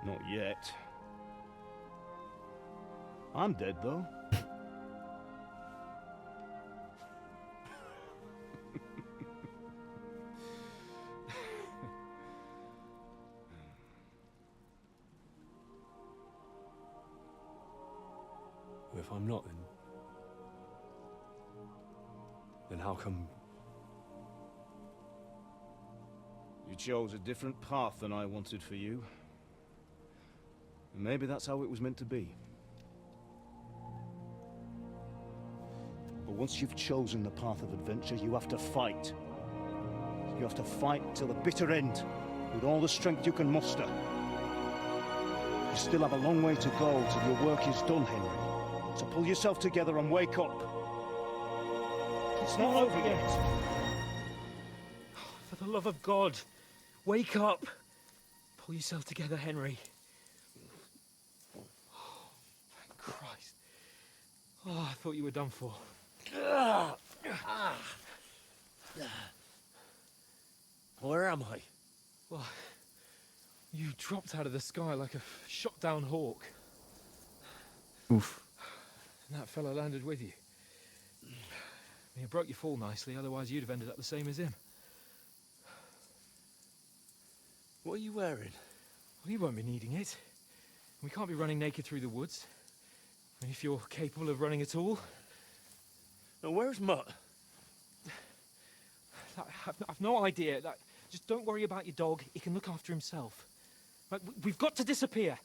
Not yet. I'm dead, though. If I'm not, then how come... You chose a different path than I wanted for you. And maybe that's how it was meant to be. But once you've chosen the path of adventure, you have to fight. You have to fight till the bitter end, with all the strength you can muster. You still have a long way to go till your work is done, Henry. So pull yourself together and wake up. It's not over yet. For the love of God, wake up. Pull yourself together, Henry. Oh, thank Christ. Oh, I thought you were done for. Where am I? Well, you dropped out of the sky like a shot-down hawk. Oof. And that fella landed with you. You broke your fall nicely, otherwise you'd have ended up the same as him. What are you wearing? Well, you won't be needing it. We can't be running naked through the woods. And if you're capable of running at all. Now, where's Mutt? I've no idea. Just don't worry about your dog. He can look after himself. Right, we've got to disappear.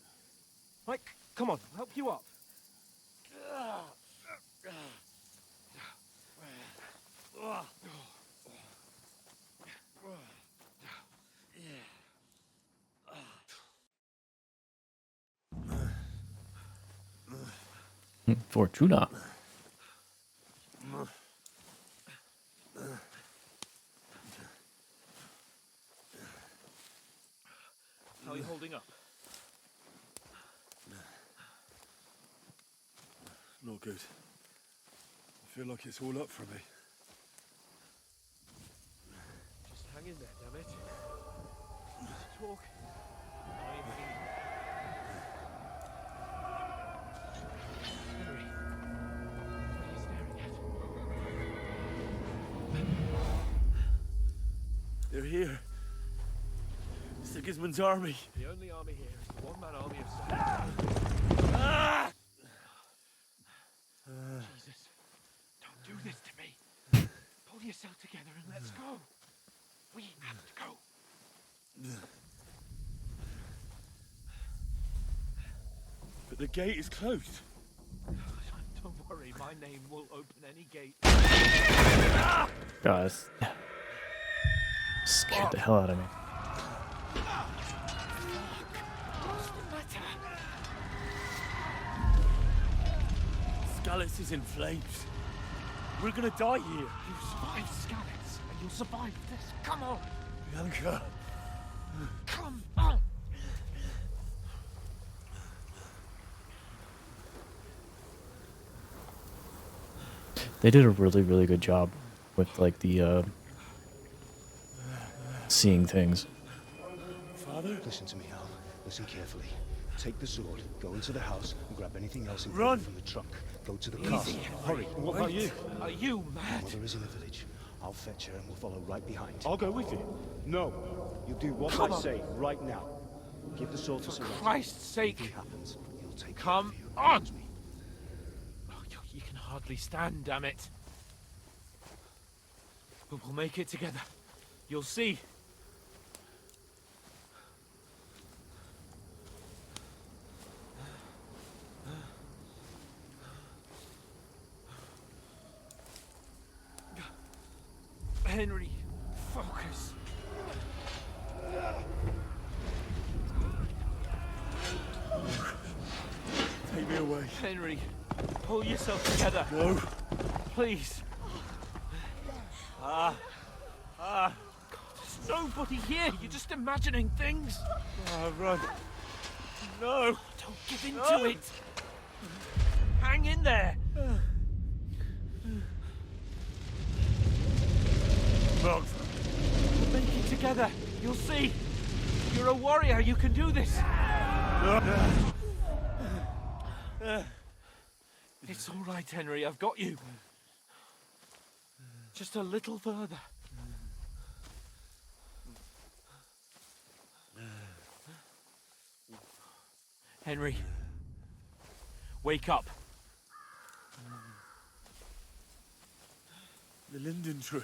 Right, come on, I'll help you up. Fortuna. How are you holding up? Not good. I feel like it's all up for me. Just hang in there, damn it. Just talk. I'm here. Henry, what are you staring at? They're here. Sigismund's army. The only army here is the one-man army of Sturtevant. Ah! Jesus, don't do this to me. Pull yourself together and let's go. We have to go. But the gate is closed. Don't worry, my name will open any gate. Guys. Scared the hell out of me. What's the matter? Skalitz is in flames. We're gonna die here. You survived Skalitz, and you'll survive this. Come on. Bianca. Come on. They did a really, really good job with like the seeing things. Father? Listen to me, Al. Listen carefully. Take the sword, go into the house, and grab anything else Run! important from the trunk. Go to the castle. Hurry. What about you? Are you mad? Mother is in the village. I'll fetch her and we'll follow right behind. I'll go with you. No. You do what Come I on. say right now. Give the sword to For Sir Christ's sake. Anything happens, you'll take Come care of you. on. Oh, you can hardly stand, damn it. But we'll make it together. You'll see. Henry, focus. Take me away. Henry, pull yourself together. No. Please. There's nobody here. You're just imagining things. Run. No. Don't give in to it. Hang in there. Bugs. We'll make it together. You'll see. You're a warrior. You can do this. It's all right, Henry. I've got you. Just a little further. Henry, wake up. The linden tree.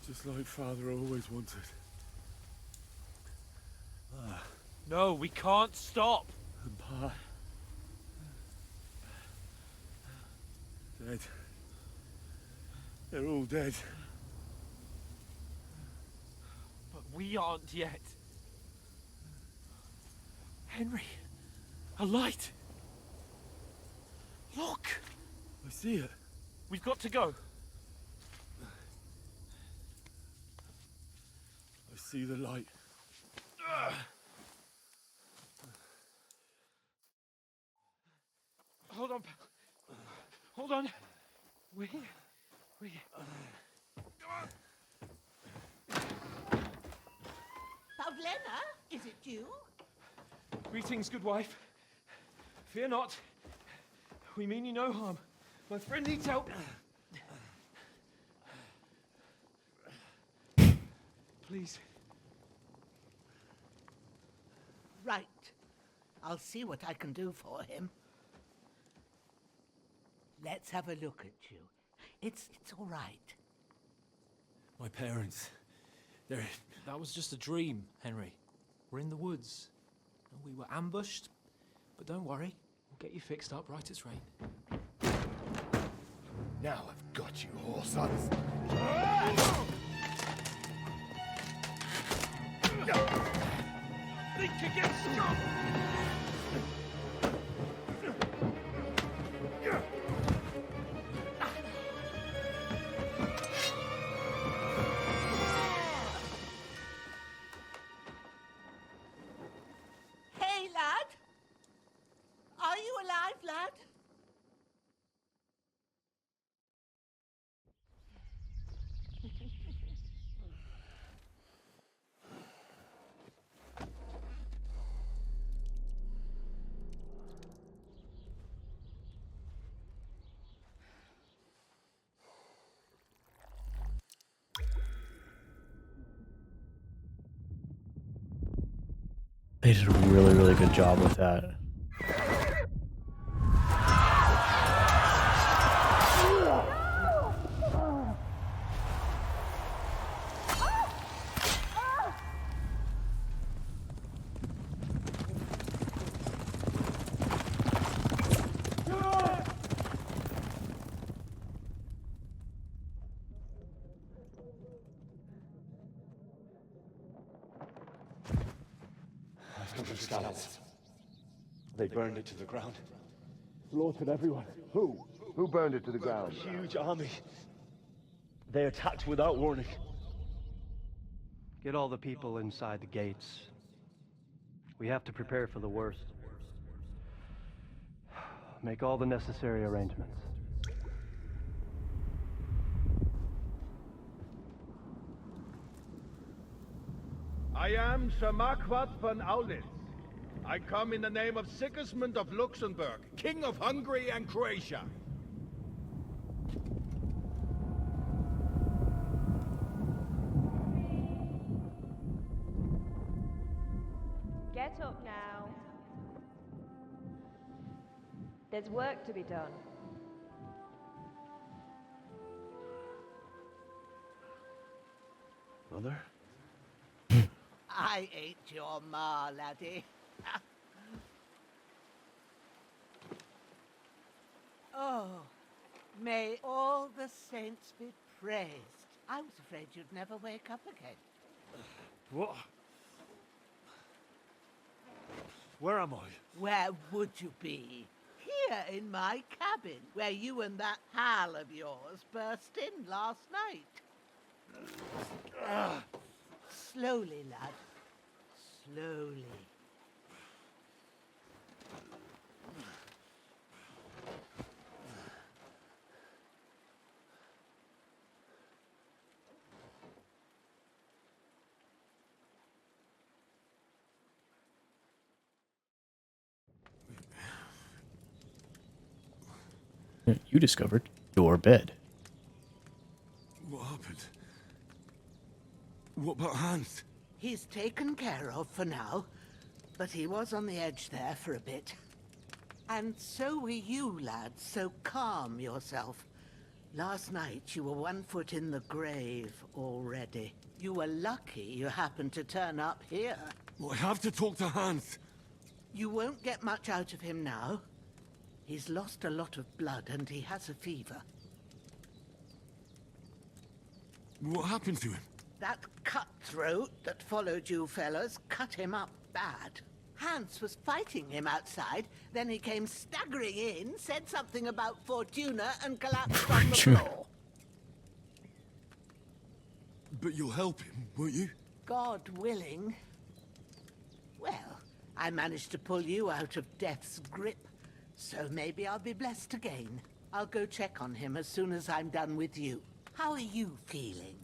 Just like Father always wanted. No, we can't stop. And Pa. Dead. They're all dead. But we aren't yet. Henry, a light. Look. I see it. We've got to go. I see the light. Hold on. Hold on. We're here. Pavlena, is it you? Greetings, good wife. Fear not. We mean you no harm. My friend needs help. Please. Right. I'll see what I can do for him. Let's have a look at you. It's all right. My parents. They're... That was just a dream, Henry. We're in the woods. We were ambushed, but don't worry. We'll get you fixed up right as rain. Now I've got you, whore sons. Think again, Scott! Hey, lad. Are you alive, lad? They did a really, really good job with that. They burned it to the ground. Slaughtered everyone. Who? Who burned it to the ground? A huge army. They attacked without warning. Get all the people inside the gates. We have to prepare for the worst. Make all the necessary arrangements. I am Sir Marquardt von Aulitz. I come in the name of Sigismund of Luxembourg, King of Hungary and Croatia. Get up now. There's work to be done. Mother? I ain't your ma, laddie. Oh, may all the saints be praised. I was afraid you'd never wake up again. What? Where am I? Where would you be? Here in my cabin, where you and that pal of yours burst in last night. Slowly, lad. Slowly. You discovered your bed. What happened? What about Hans? He's taken care of for now, but he was on the edge there for a bit. And so were you, lad, so calm yourself. Last night you were 1 foot in the grave already. You were lucky you happened to turn up here. I have to talk to Hans. You won't get much out of him now. He's lost a lot of blood and he has a fever. What happened to him? That cutthroat that followed you fellas cut him up bad. Hans was fighting him outside, then he came staggering in, said something about Fortuna and collapsed on the floor. But you'll help him, won't you? God willing. Well, I managed to pull you out of death's grip, so maybe I'll be blessed again. I'll go check on him as soon as I'm done with you. How are you feeling?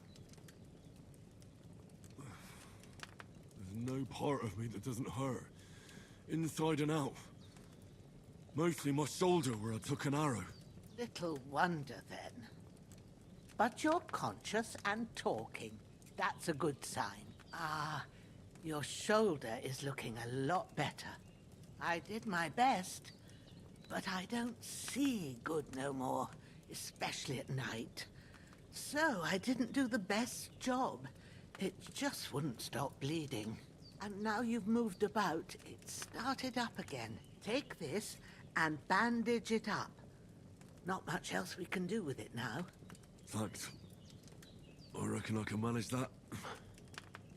There's no part of me that doesn't hurt. Inside and out. Mostly my shoulder where I took an arrow. Little wonder then. But you're conscious and talking. That's a good sign. Ah, your shoulder is looking a lot better. I did my best, but I don't see good no more, especially at night. So I didn't do the best job. It just wouldn't stop bleeding. And now you've moved about, it started up again. Take this and bandage it up. Not much else we can do with it now. Thanks. I reckon I can manage that.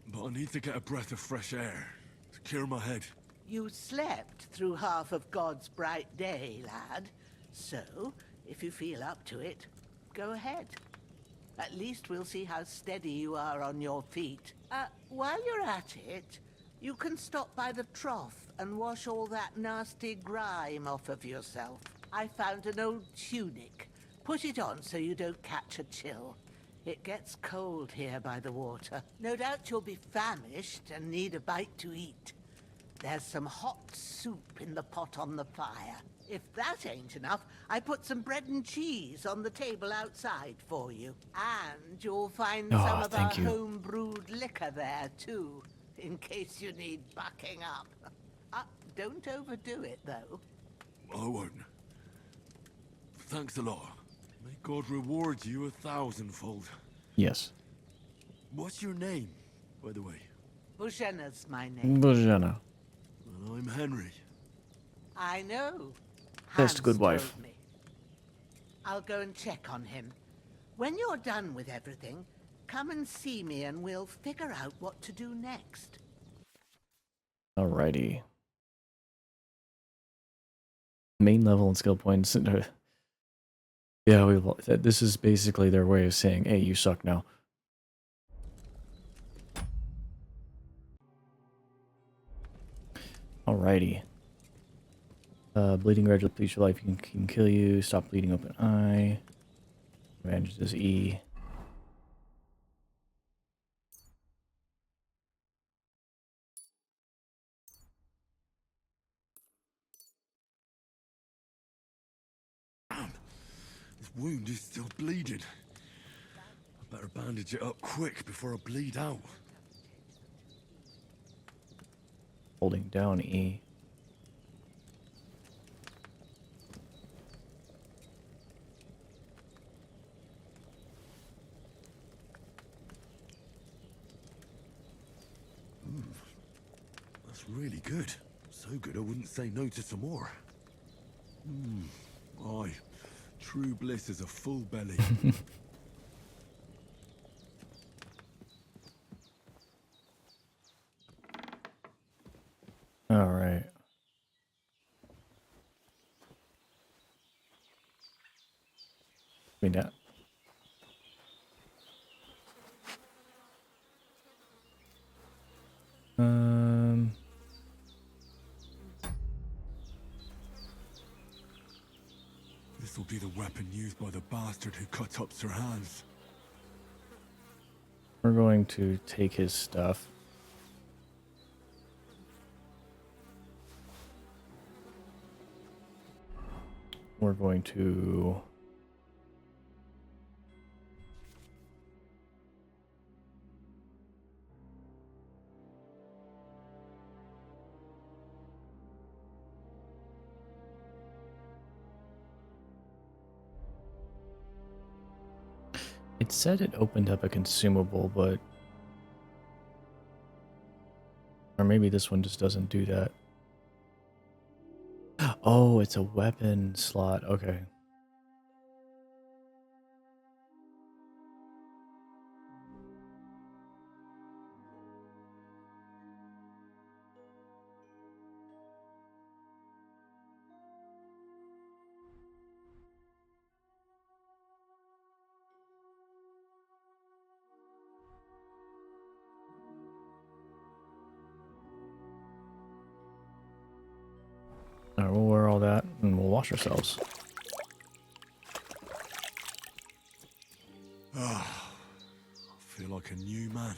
But I need to get a breath of fresh air to clear my head. You slept through half of God's bright day, lad. So, if you feel up to it, go ahead. At least we'll see how steady you are on your feet. While you're at it, you can stop by the trough and wash all that nasty grime off of yourself. I found an old tunic. Put it on so you don't catch a chill. It gets cold here by the water. No doubt you'll be famished and need a bite to eat. There's some hot soup in the pot on the fire. If that ain't enough, I put some bread and cheese on the table outside for you. And you'll find some of our home-brewed liquor there, too, in case you need bucking up. Don't overdo it, though. I won't. Thanks a lot. May God reward you 1,000-fold. Yes. What's your name, by the way? Bozhena's my name. Bozhena. Well, I'm Henry. I know. That's a good wife. Told me. I'll go and check on him. When you're done with everything, come and see me and we'll figure out what to do next. Alrighty. Main level and skill points. Yeah, this is basically their way of saying, hey, you suck now. Alrighty. Bleeding gradually depletes your life. Can kill you. Stop bleeding. Open eye. Advantage is E. This wound is still bleeding. I better bandage it up quick before I bleed out. Holding down E. That's really good. So good I wouldn't say no to some more. Aye. True bliss is a full belly. Alright. coming down. This will be the weapon used by the bastard who cut up Sir Hans. We're going to take his stuff. We're going to... It said it opened up a consumable, but... Or maybe this one just doesn't do that. Oh, it's a weapon slot. Okay. Alright, we'll wear all that and we'll wash ourselves. Ah, I feel like a new man.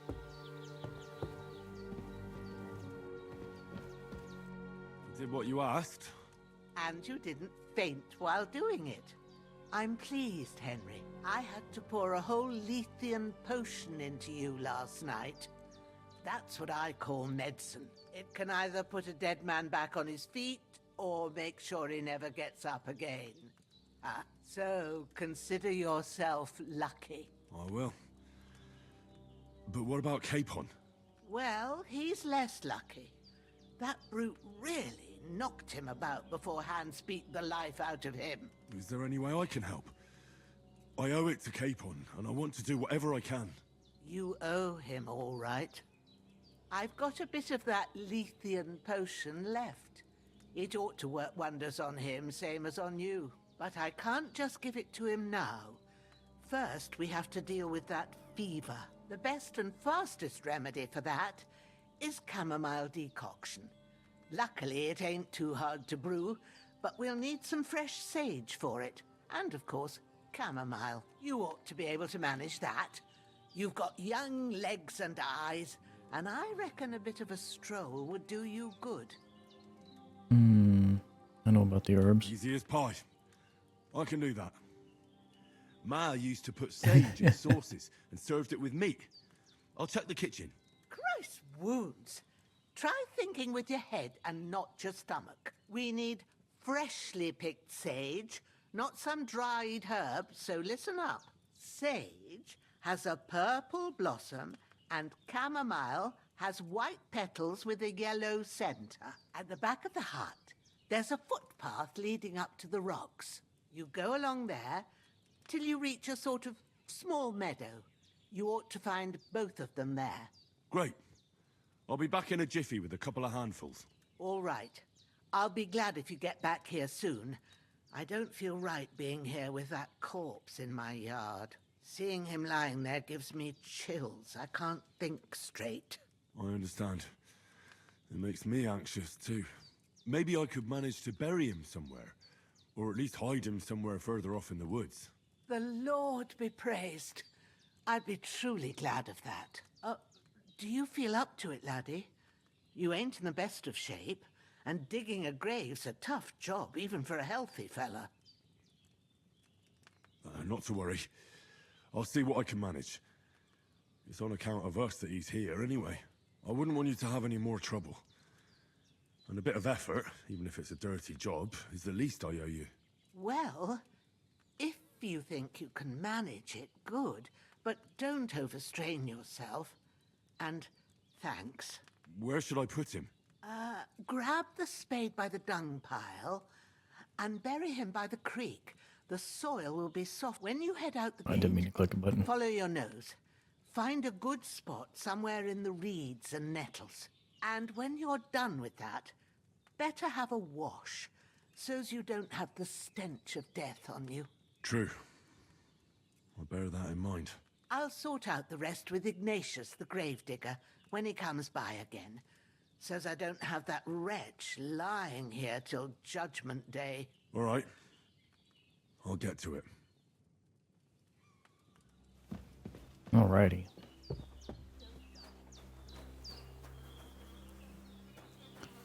You did what you asked. And you didn't faint while doing it. I'm pleased, Henry. I had to pour a whole Lethean potion into you last night. That's what I call medicine. It can either put a dead man back on his feet, or make sure he never gets up again. So consider yourself lucky. I will. But what about Capon? Well, he's less lucky. That brute really knocked him about before Hans beat the life out of him. Is there any way I can help? I owe it to Capon, and I want to do whatever I can. You owe him, all right. I've got a bit of that Lethean potion left. It ought to work wonders on him, same as on you. But I can't just give it to him now. First, we have to deal with that fever. The best and fastest remedy for that is chamomile decoction. Luckily, it ain't too hard to brew, but we'll need some fresh sage for it. And, of course, chamomile. You ought to be able to manage that. You've got young legs and eyes, and I reckon a bit of a stroll would do you good. I know about the herbs. Easy as pie. I can do that. Ma used to put sage in sauces and served it with meat. I'll check the kitchen. Christ wounds! Try thinking with your head and not your stomach. We need freshly picked sage, not some dried herb, so listen up. Sage has a purple blossom and chamomile has white petals with a yellow center. At the back of the hut, there's a footpath leading up to the rocks. You go along there till you reach a sort of small meadow. You ought to find both of them there. Great. I'll be back in a jiffy with a couple of handfuls. All right. I'll be glad if you get back here soon. I don't feel right being here with that corpse in my yard. Seeing him lying there gives me chills. I can't think straight. I understand. It makes me anxious too. Maybe I could manage to bury him somewhere. Or at least hide him somewhere further off in the woods. The Lord be praised. I'd be truly glad of that. Do you feel up to it, laddie? You ain't in the best of shape, and digging a grave's a tough job, even for a healthy fella. Not to worry. I'll see what I can manage. It's on account of us that he's here anyway. I wouldn't want you to have any more trouble. And a bit of effort, even if it's a dirty job, is the least I owe you. Well, if you think you can manage it, good. But don't overstrain yourself. And thanks. Where should I put him? Grab the spade by the dung pile and bury him by the creek. The soil will be soft. When you head out the gate, I didn't mean to click a button. follow your nose. Find a good spot somewhere in the reeds and nettles. And when you're done with that, better have a wash. so's you don't have the stench of death on you. True. I'll bear that in mind. I'll sort out the rest with Ignatius, the gravedigger, when he comes by again, so's I don't have that wretch lying here till Judgment Day. All right. I'll get to it. Alrighty.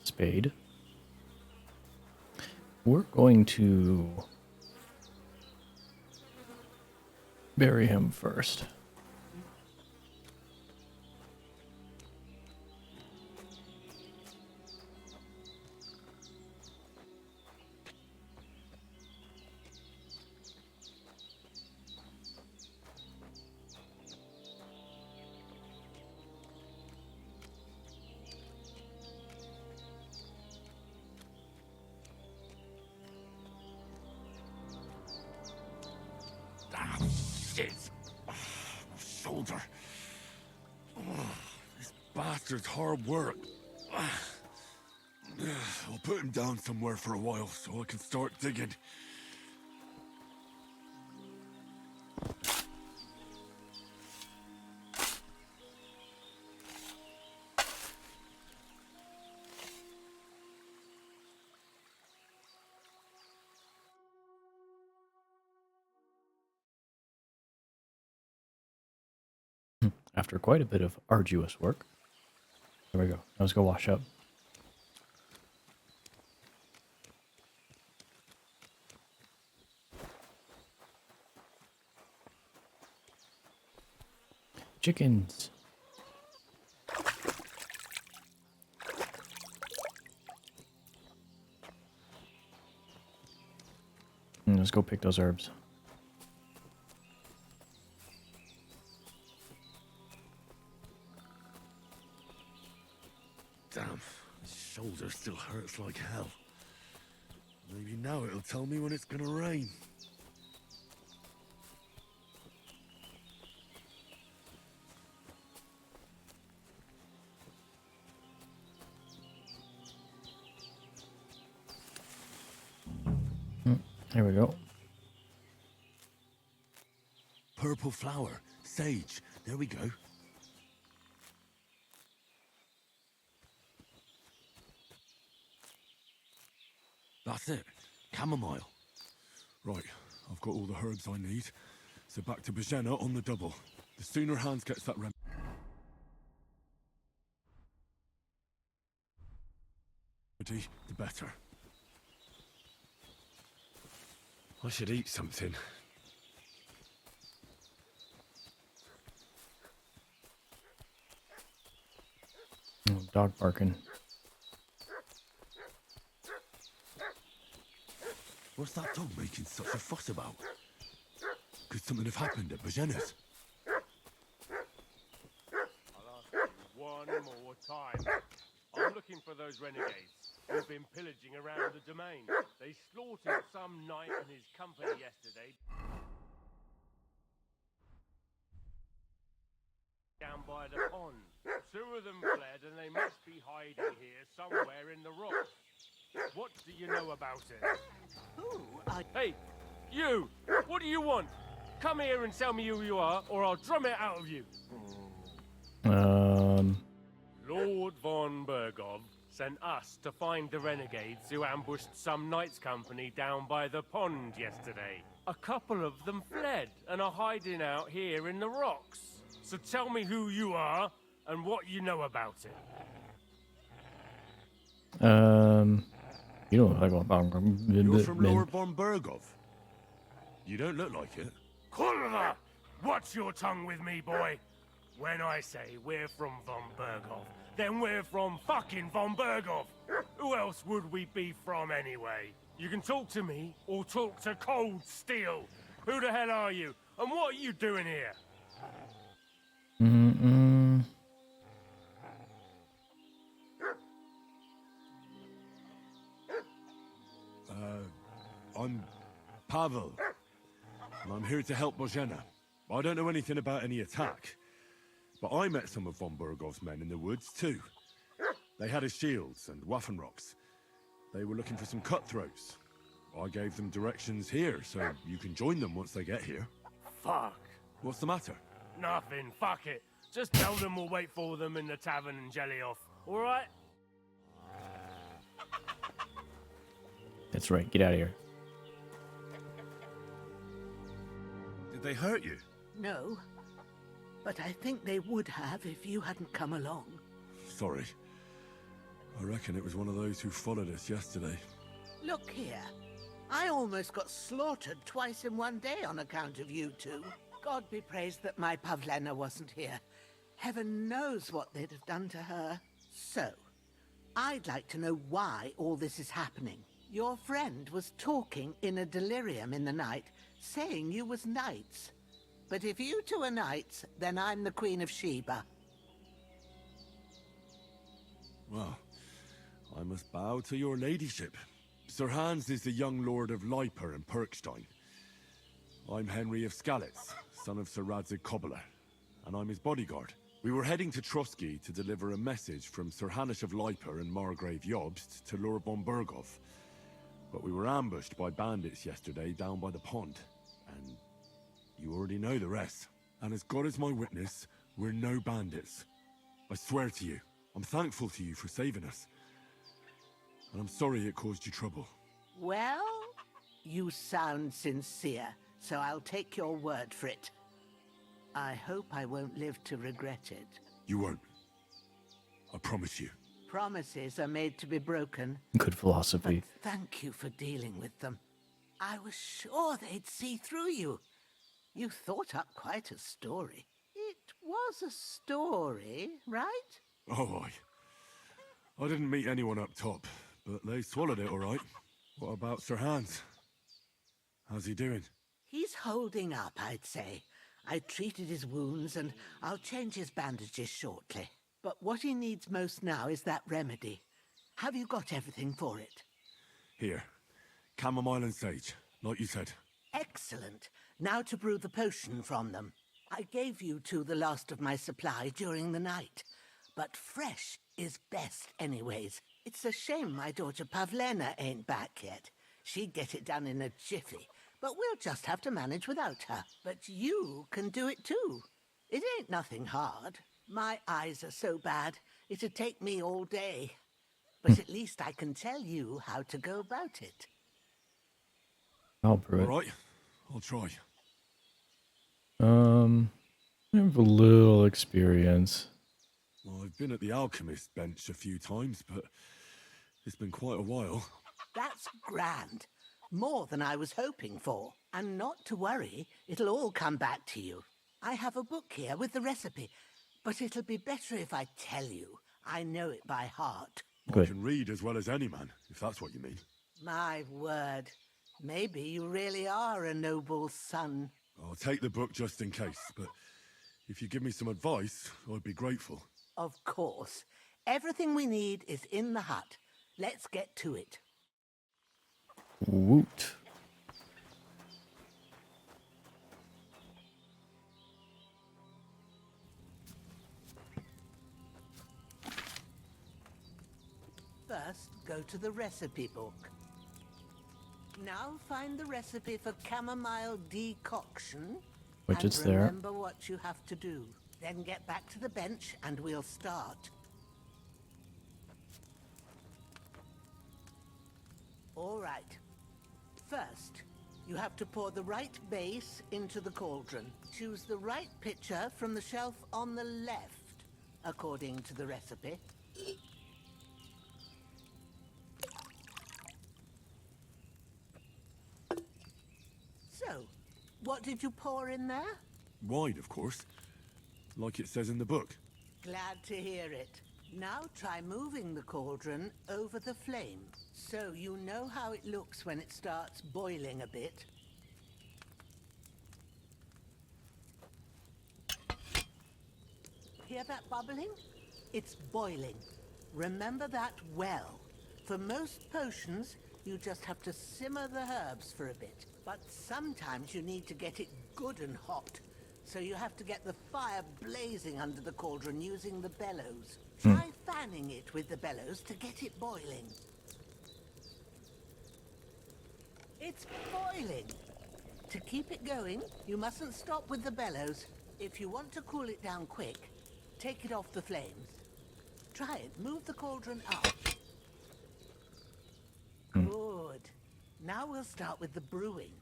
Spade. We're going to bury him first. Shit! My shoulder. This bastard's hard work. I'll put him down somewhere for a while so I can start digging. After quite a bit of arduous work. There we go. Now let's go wash up. Chickens. Let's go pick those herbs. Damn, his shoulder still hurts like hell. Maybe now it'll tell me when it's gonna rain. Here we go. Purple flower, sage, there we go. That's it. Chamomile. Right, I've got all the herbs I need. So back to Bajena on the double. The sooner Hans gets that remedy, the better. I should eat something. Oh, dog barking. What's that dog making such a fuss about? Could something have happened at Bajena's? I'll ask you one more time. I'm looking for those renegades who've been pillaging around the domain. They slaughtered some knight and his company yesterday down by the pond. Two of them fled and they must be hiding here somewhere in the rocks. What do you know about it? Hey, you! What do you want? Come here and tell me who you are, or I'll drum it out of you. Lord von Bergov sent us to find the renegades who ambushed some knights' company down by the pond yesterday. A couple of them fled and are hiding out here in the rocks. So tell me who you are and what you know about it. You don't look like You're from Lord von Bergov. You don't look like it. Kurva! Watch your tongue with me, boy. When I say we're from von Bergov, then we're from fucking von Bergov. Who else would we be from anyway? You can talk to me or talk to Cold Steel. Who the hell are you? And what are you doing here? I'm Pavel, and I'm here to help Bojena. I don't know anything about any attack, but I met some of von Bergov's men in the woods too. They had his shields and Waffenrocks. They were looking for some cutthroats, I gave them directions here, so you can join them once they get here. Fuck. What's the matter? Nothing. Fuck it. Just tell them we'll wait for them in the tavern and jelly off. All right? That's right. Get out of here. Did they hurt you? No, but I think they would have if you hadn't come along. Sorry. I reckon it was one of those who followed us yesterday. Look here. I almost got slaughtered twice in one day on account of you two. God be praised that my Pavlena wasn't here. Heaven knows what they'd have done to her. So, I'd like to know why all this is happening. Your friend was talking in a delirium in the night, saying you was knights. But if you two are knights, then I'm the Queen of Sheba. Well, I must bow to your ladyship. Sir Hans is the young lord of Leiper and Perkstein. I'm Henry of Skalitz, son of Sir Radzig Cobbler, and I'm his bodyguard. We were heading to Trotsky to deliver a message from Sir Hanush of Leiper and Margrave Jobst to Lord von Berghoff. But we were ambushed by bandits yesterday down by the pond, and you already know the rest. And as God is my witness, we're no bandits. I swear to you, I'm thankful to you for saving us. And I'm sorry it caused you trouble. Well, you sound sincere, so I'll take your word for it. I hope I won't live to regret it. You won't. I promise you. Promises are made to be broken. Good philosophy. But thank you for dealing with them. I was sure they'd see through you. You thought up quite a story. It was a story, right? Oh, I didn't meet anyone up top, but they swallowed it all right. What about Sir Hans? How's he doing? He's holding up, I'd say. I treated his wounds and I'll change his bandages shortly. But what he needs most now is that remedy. Have you got everything for it? Here. Chamomile and sage, like you said. Excellent. Now to brew the potion from them. I gave you two the last of my supply during the night. But fresh is best anyways. It's a shame my daughter Pavlena ain't back yet. She'd get it done in a jiffy. But we'll just have to manage without her. But you can do it too. It ain't nothing hard. My eyes are so bad, it'd take me all day. But at least I can tell you how to go about it. I'll brew it. All right, I'll try. I have a little experience. Well, I've been at the alchemist bench a few times, but it's been quite a while. That's grand. More than I was hoping for. And not to worry, it'll all come back to you. I have a book here with the recipe, but it'll be better if I tell you. I know it by heart. I can read as well as any man, if that's what you mean. My word. Maybe you really are a noble son. I'll take the book just in case, but if you give me some advice, I'd be grateful. Of course. Everything we need is in the hut. Let's get to it. Woot. First, go to the recipe book. Now find the recipe for chamomile decoction. Which and it's there. remember what you have to do. Then get back to the bench and we'll start. All right. First, you have to pour the right base into the cauldron. Choose the right pitcher from the shelf on the left, according to the recipe. So, what did you pour in there? Wide, of course. Like it says in the book. Glad to hear it. Now try moving the cauldron over the flame, so you know how it looks when it starts boiling a bit. Hear that bubbling? It's boiling. Remember that well. For most potions, you just have to simmer the herbs for a bit. But sometimes you need to get it good and hot. So you have to get the fire blazing under the cauldron using the bellows. Try fanning it with the bellows to get it boiling. It's boiling. To keep it going, you mustn't stop with the bellows. If you want to cool it down quick, take it off the flames. Try it. Move the cauldron up. Good. Now we'll start with the brewing.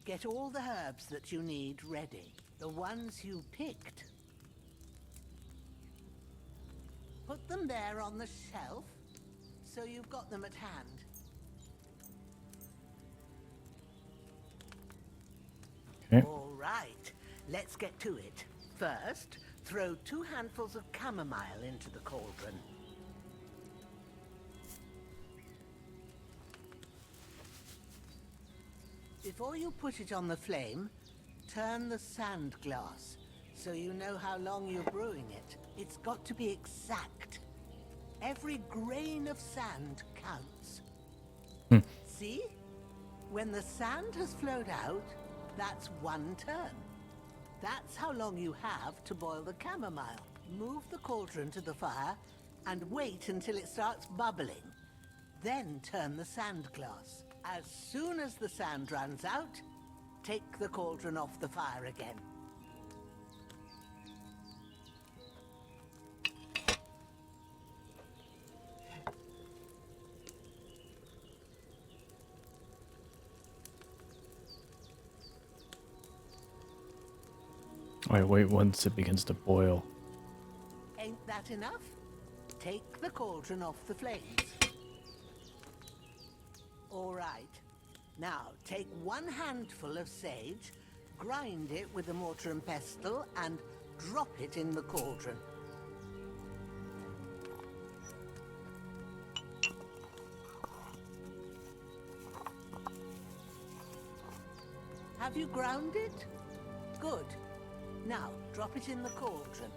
Get all the herbs that you need ready. The ones you picked. Put them there on the shelf, so you've got them at hand. Okay. All right, let's get to it. First, throw 2 handfuls of chamomile into the cauldron. Before you put it on the flame, turn the sand glass so you know how long you're brewing it. It's got to be exact. Every grain of sand counts. See? When the sand has flowed out, that's 1 turn. That's how long you have to boil the chamomile. Move the cauldron to the fire and wait until it starts bubbling. Then turn the sand glass. As soon as the sand runs out, take the cauldron off the fire again. Alright, wait once it begins to boil. Ain't that enough? Take the cauldron off the flames. All right. Now, take 1 handful of sage, grind it with a mortar and pestle, and drop it in the cauldron. Have you ground it? Good. Now, drop it in the cauldron.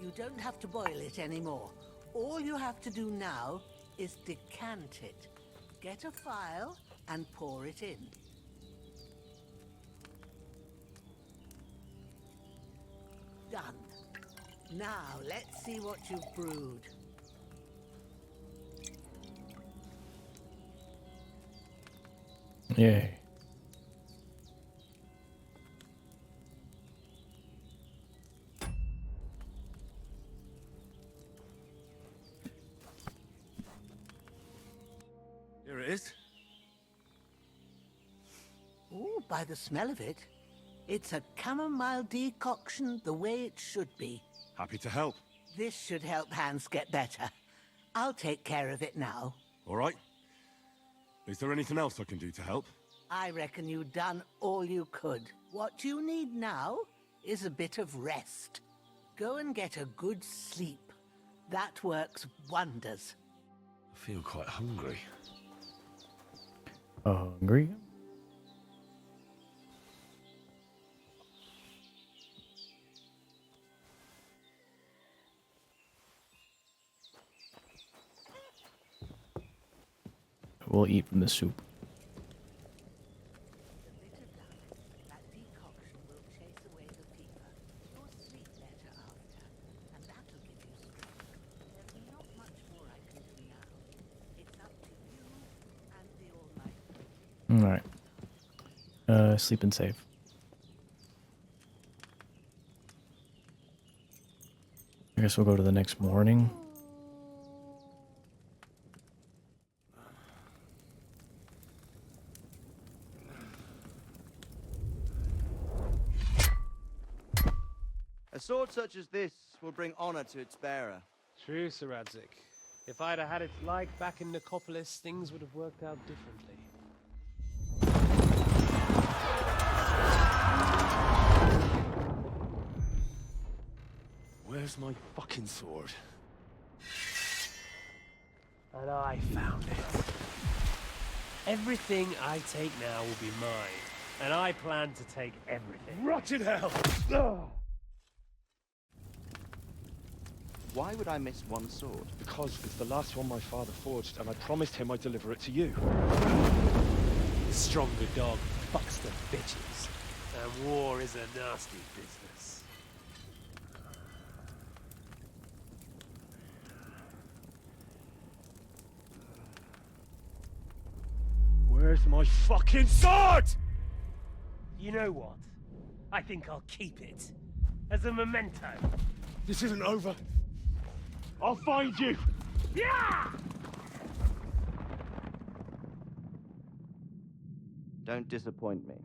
You don't have to boil it anymore. All you have to do now is decant it. Get a phial and pour it in. Done. Now, let's see what you've brewed. Yay. Here it is. Ooh, by the smell of it, it's a chamomile decoction the way it should be. Happy to help. This should help Hans get better. I'll take care of it now. All right. Is there anything else I can do to help? I reckon you've done all you could. What you need now is a bit of rest. Go and get a good sleep. That works wonders. I feel quite hungry. Hungry? We'll eat from the soup. That decoction will chase away the fever. You'll sleep better after, and that'll give you strength. There's not much more I can do now. It's up to you and the Almighty. Alright. Sleep and save. I guess we'll go to the next morning. A sword such as this will bring honor to its bearer. True, Sir Radzik. If I'd have had its like back in Nicopolis, things would have worked out differently. Where's my fucking sword? And I found it. Everything I take now will be mine, and I plan to take everything. Rotted hell! Why would I miss one sword? Because it's the last one my father forged, and I promised him I'd deliver it to you. The stronger dog fucks the bitches, and war is a nasty business. Where's my fucking sword! You know what? I think I'll keep it. As a memento. This isn't over. I'll find you! Yeah! Don't disappoint me.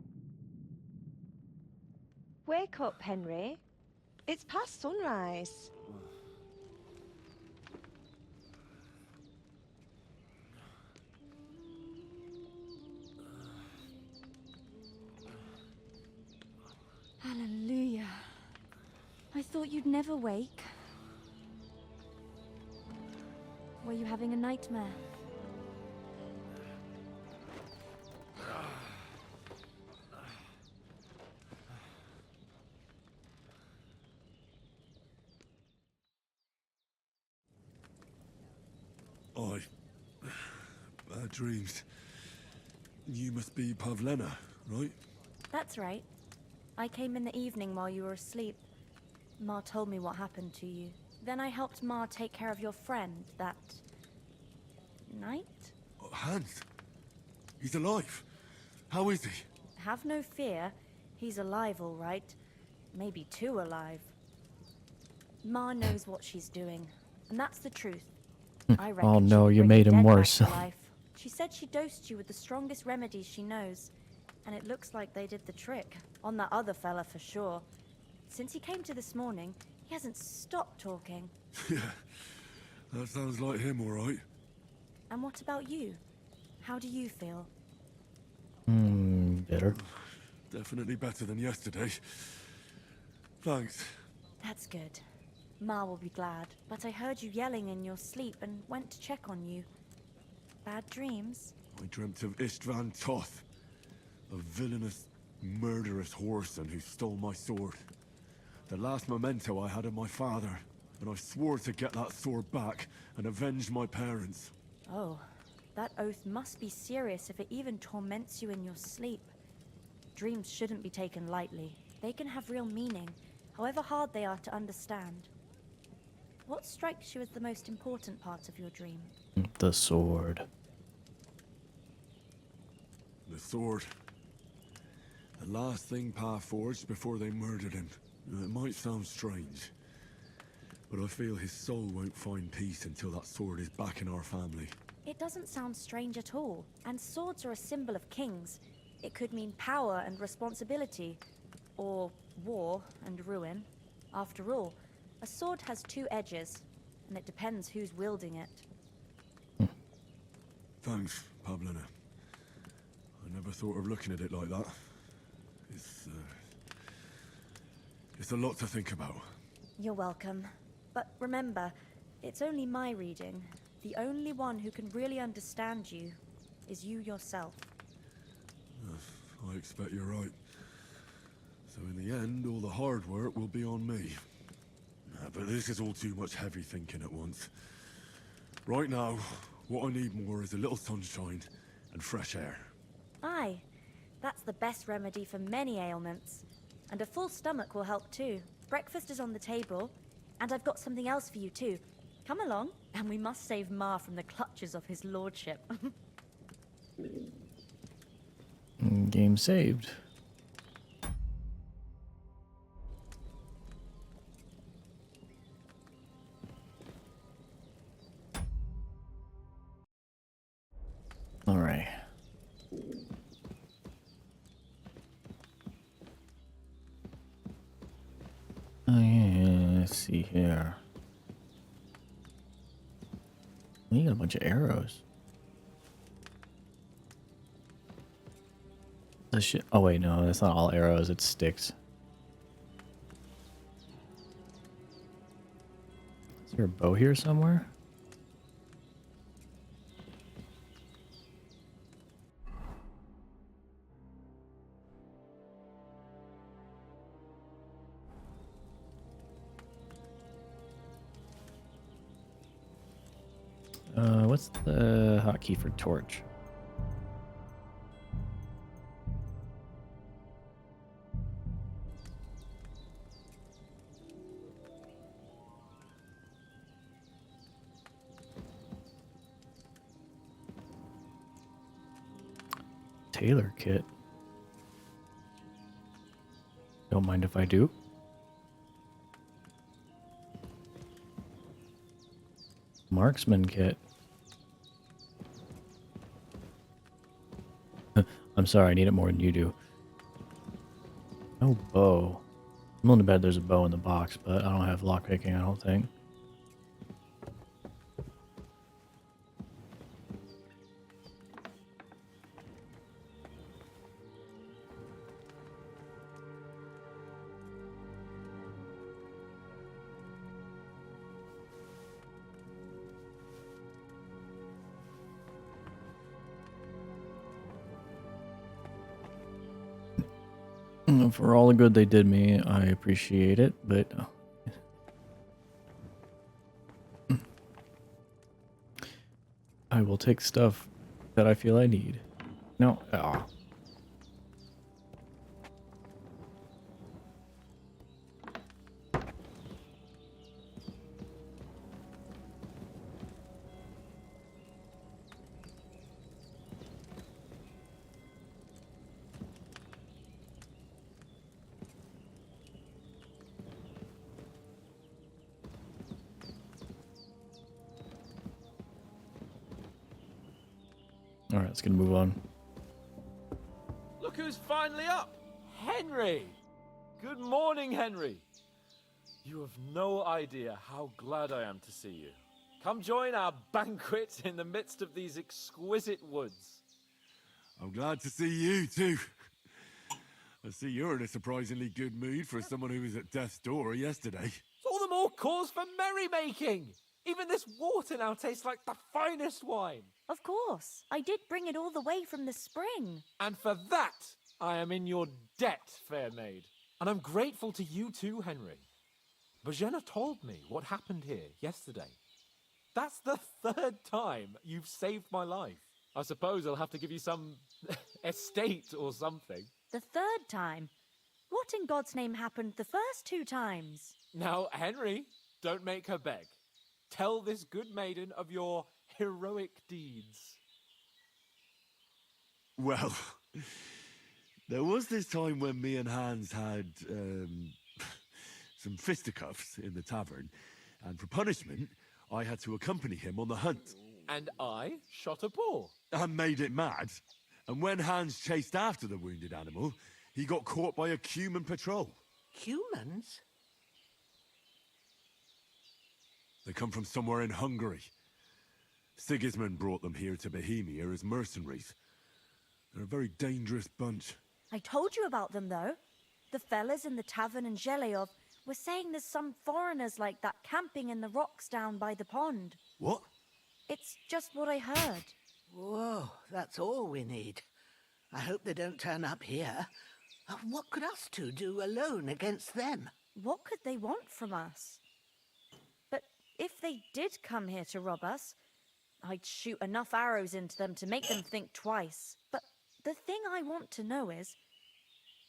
Wake up, Henry. It's past sunrise. Hallelujah. I thought you'd never wake. Were you having a nightmare? Bad dreams. You must be Pavlena, right? That's right. I came in the evening while you were asleep. Ma told me what happened to you. Then I helped Ma take care of your friend that night? Hans? He's alive. How is he? Have no fear. He's alive, all right. Maybe too alive. Ma knows what she's doing, and that's the truth. I reckon Oh she no, could you bring made the him dead back worse. to life. She said she dosed you with the strongest remedies she knows, and it looks like they did the trick. On that other fella for sure. Since he came to this morning, he hasn't stopped talking. Yeah, that sounds like him, all right. And what about you? How do you feel? Bitter. Definitely better than yesterday. Thanks. That's good. Ma will be glad, but I heard you yelling in your sleep and went to check on you. Bad dreams? I dreamt of Istvan Toth, a villainous, murderous whoreson who stole my sword. The last memento I had of my father, and I swore to get that sword back and avenge my parents. Oh, that oath must be serious if it even torments you in your sleep. Dreams shouldn't be taken lightly. They can have real meaning, however hard they are to understand. What strikes you as the most important part of your dream? The sword. The sword. The last thing Pa forged before they murdered him. It might sound strange, but I feel his soul won't find peace until that sword is back in our family. It doesn't sound strange at all, and swords are a symbol of kings. It could mean power and responsibility, or war and ruin. After all, a sword has two edges, and it depends who's wielding it. Thanks, Pavlena. I never thought of looking at it like that. It's a lot to think about. You're welcome. But remember, it's only my reading. The only one who can really understand you is you yourself. I expect you're right. So in the end, all the hard work will be on me. But this is all too much heavy thinking at once. Right now, what I need more is a little sunshine and fresh air. Aye, that's the best remedy for many ailments. And a full stomach will help too. Breakfast is on the table, and I've got something else for you too. Come along, and we must save Ma from the clutches of his lordship. Game saved. All right. Oh yeah, let's see here. You got a bunch of arrows. This shit. Oh wait, no, that's not all arrows. It's sticks. Is there a bow here somewhere? What's the hotkey for torch? Tailor kit. Don't mind if I do. Marksman kit. I'm sorry, I need it more than you do. No bow. I'm willing to bet there's a bow in the box, but I don't have lockpicking, I don't think. For all the good they did me, I appreciate it, but I will take stuff that I feel I need. No, Alright, let's get move on. Look who's finally up! Henry! Good morning, Henry. You have no idea how glad I am to see you. Come join our banquet in the midst of these exquisite woods. I'm glad to see you, too. I see you're in a surprisingly good mood for someone who was at death's door yesterday. It's all the more cause for merrymaking! Even this water now tastes like the finest wine. Of course. I did bring it all the way from the spring. And for that, I am in your debt, fair maid. And I'm grateful to you too, Henry. Bojena told me what happened here yesterday. That's the third time you've saved my life. I suppose I'll have to give you some estate or something. The third time? What in God's name happened the first 2 times? Now, Henry, don't make her beg. Tell this good maiden of your heroic deeds. Well, there was this time when me and Hans had some fisticuffs in the tavern, and for punishment, I had to accompany him on the hunt. And I shot a boar. And made it mad. And when Hans chased after the wounded animal, he got caught by a Cuman patrol. Humans? They come from somewhere in Hungary. Sigismund brought them here to Bohemia as mercenaries. They're a very dangerous bunch. I told you about them, though. The fellas in the tavern in Zheleyov were saying there's some foreigners like that camping in the rocks down by the pond. What? It's just what I heard. Whoa, that's all we need. I hope they don't turn up here. What could us two do alone against them? What could they want from us? But if they did come here to rob us, I'd shoot enough arrows into them to make them think twice. But the thing I want to know is,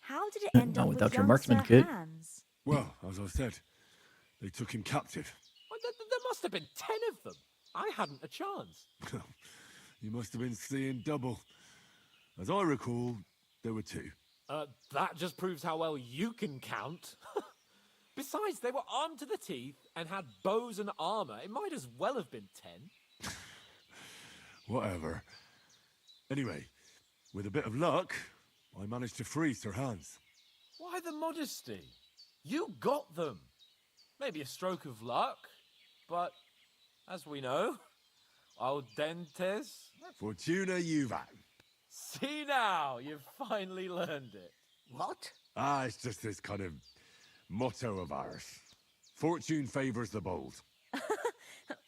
how did it end up with without your young marksman Sir kit. Hans? Well, as I said, they took him captive. Well, there must have been 10 of them. I hadn't a chance. You must have been seeing double. As I recall, there were 2. That just proves how well you can count. Besides, they were armed to the teeth and had bows and armor. It might as well have been 10. Whatever. Anyway, with a bit of luck, I managed to free Sir Hans. Why the modesty? You got them. Maybe a stroke of luck, but as we know, al dentes. Fortuna juvat. See now, you've finally learned it. What? It's just this kind of motto of ours. Fortune favors the bold.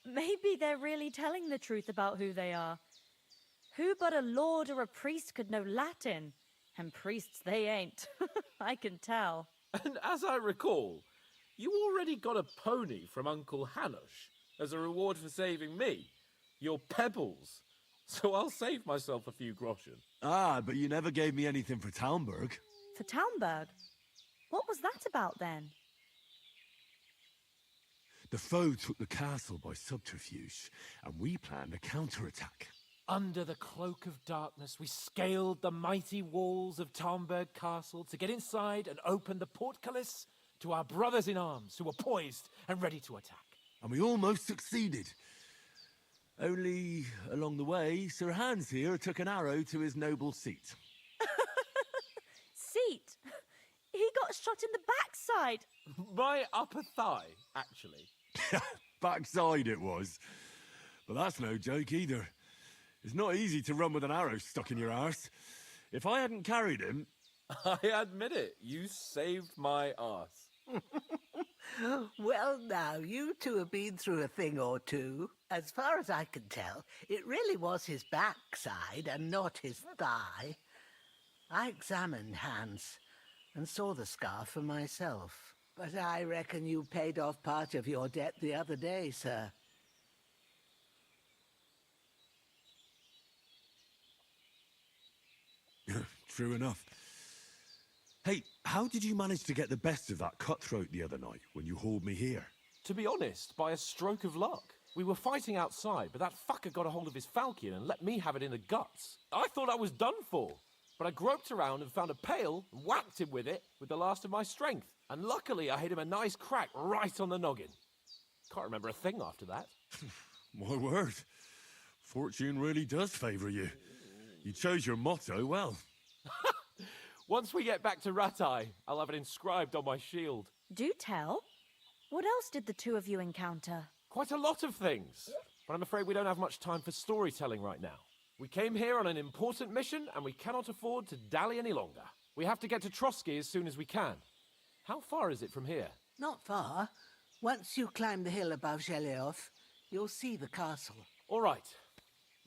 Maybe they're really telling the truth about who they are. Who but a lord or a priest could know Latin? And priests they ain't. I can tell. And as I recall, you already got a pony from Uncle Hanush as a reward for saving me. Your pebbles. So I'll save myself a few groschen. But you never gave me anything for Talmberg. For Talmberg? What was that about then? The foe took the castle by subterfuge, and we planned a counterattack. Under the cloak of darkness, we scaled the mighty walls of Tarnberg Castle to get inside and open the portcullis to our brothers in arms who were poised and ready to attack. And we almost succeeded. Only, along the way, Sir Hans here took an arrow to his noble seat. Seat? He got shot in the backside. My upper thigh, actually. Backside it was. But that's no joke either. It's not easy to run with an arrow stuck in your arse. If I hadn't carried him... I admit it, you saved my arse. Well, now, you two have been through a thing or two. As far as I can tell, it really was his backside and not his thigh. I examined Hans and saw the scar for myself. But I reckon you paid off part of your debt the other day, sir. True enough. Hey, how did you manage to get the best of that cutthroat the other night when you hauled me here? To be honest, by a stroke of luck. We were fighting outside, but that fucker got a hold of his falchion and let me have it in the guts. I thought I was done for, but I groped around and found a pail and whacked him with it with the last of my strength. And luckily, I hit him a nice crack right on the noggin. Can't remember a thing after that. My word. Fortune really does favour you. You chose your motto well. Once we get back to Rattay, I'll have it inscribed on my shield. Do tell. What else did the two of you encounter? Quite a lot of things, but I'm afraid we don't have much time for storytelling right now. We came here on an important mission, and we cannot afford to dally any longer. We have to get to Trotsky as soon as we can. How far is it from here? Not far. Once you climb the hill above Geleoth, you'll see the castle. All right.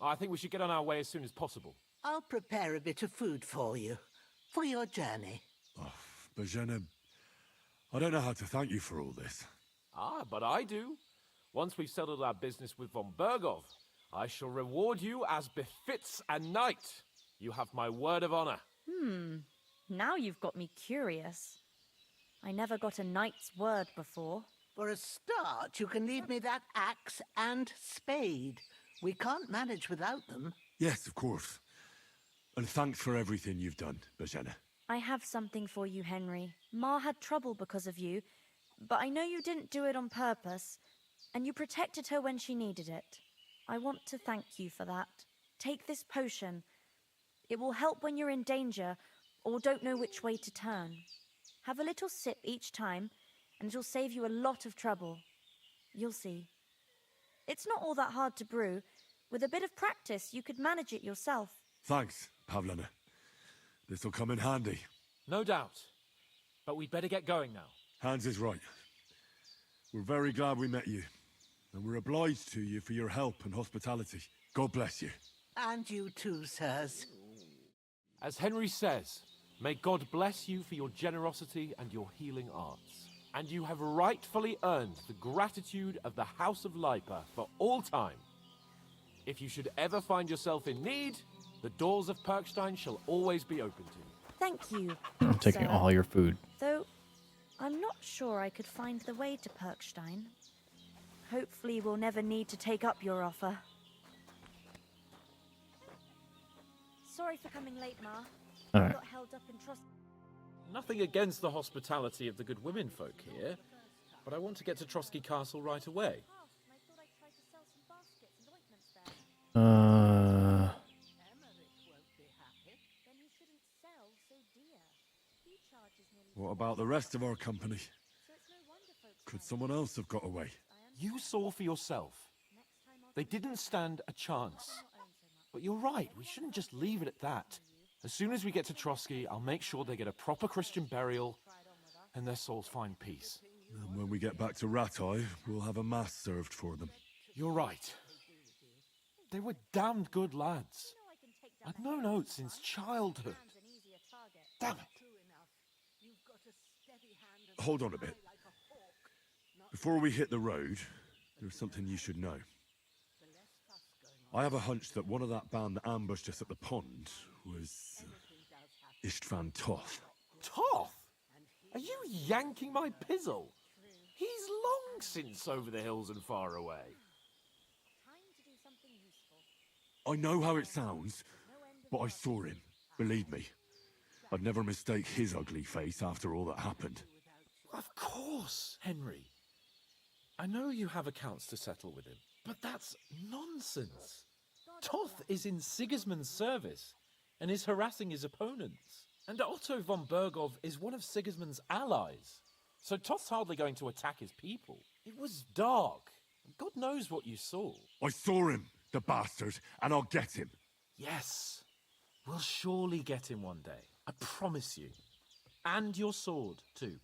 I think we should get on our way as soon as possible. I'll prepare a bit of food for you, for your journey. Oh, Bajena, I don't know how to thank you for all this. Ah, but I do. Once we've settled our business with von Bergov, I shall reward you as befits a knight. You have my word of honor. Now you've got me curious. I never got a knight's word before. For a start, you can leave me that axe and spade. We can't manage without them. Yes, of course. And thanks for everything you've done, Bajena. I have something for you, Henry. Ma had trouble because of you, but I know you didn't do it on purpose, and you protected her when she needed it. I want to thank you for that. Take this potion. It will help when you're in danger or don't know which way to turn. Have a little sip each time, and it'll save you a lot of trouble. You'll see. It's not all that hard to brew. With a bit of practice, you could manage it yourself. Thanks, Pavlana. This'll come in handy. No doubt. But we'd better get going now. Hans is right. We're very glad we met you. And we're obliged to you for your help and hospitality. God bless you. And you too, sirs. As Henry says, may God bless you for your generosity and your healing arts. And you have rightfully earned the gratitude of the House of Lipa for all time. If you should ever find yourself in need, the doors of Perkstein shall always be open to you. Thank you. I'm taking sir. all your food. Though, I'm not sure I could find the way to Perkstein. Hopefully we'll never need to take up your offer. Sorry for coming late, Ma. All I right. got held up in trust. Nothing against the hospitality of the good women folk here, but I want to get to Trotsky Castle right away. What about the rest of our company? Could someone else have got away? You saw for yourself. They didn't stand a chance. But you're right, we shouldn't just leave it at that. As soon as we get to Trotsky, I'll make sure they get a proper Christian burial and their souls find peace. And when we get back to Rattay, we'll have a mass served for them. You're right. They were damned good lads. I've known oats since childhood. Damn it. Hold on a bit. Before we hit the road, there's something you should know. I have a hunch that one of that band that ambushed us at the pond was Istvan Toth. Toth? Are you yanking my pizzle? He's long since over the hills and far away. I know how it sounds, but I saw him. Believe me. I'd never mistake his ugly face after all that happened. Of course, Henry. I know you have accounts to settle with him, but that's nonsense. Toth is in Sigismund's service and is harassing his opponents. And Otto von Bergov is one of Sigismund's allies. So Toth's hardly going to attack his people. It was dark. God knows what you saw. I saw him, the bastard, and I'll get him. Yes, we'll surely get him one day. I promise you. And your sword, too.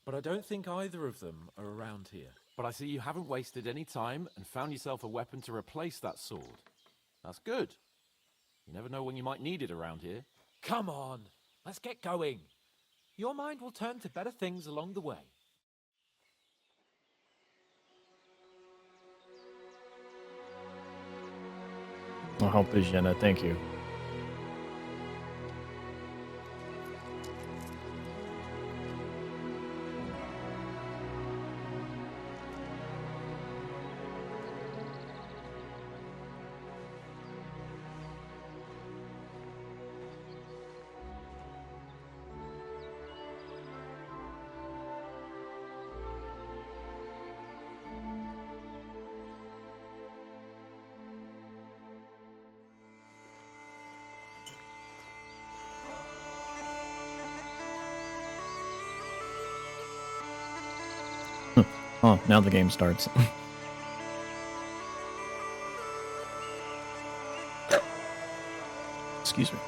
But I don't think either of them are around here. But I see you haven't wasted any time and found yourself a weapon to replace that sword. That's good. You never know when you might need it around here. Come on, let's get going. Your mind will turn to better things along the way. I'll help you, Jenna. Thank you. Oh, now the game starts. Excuse me.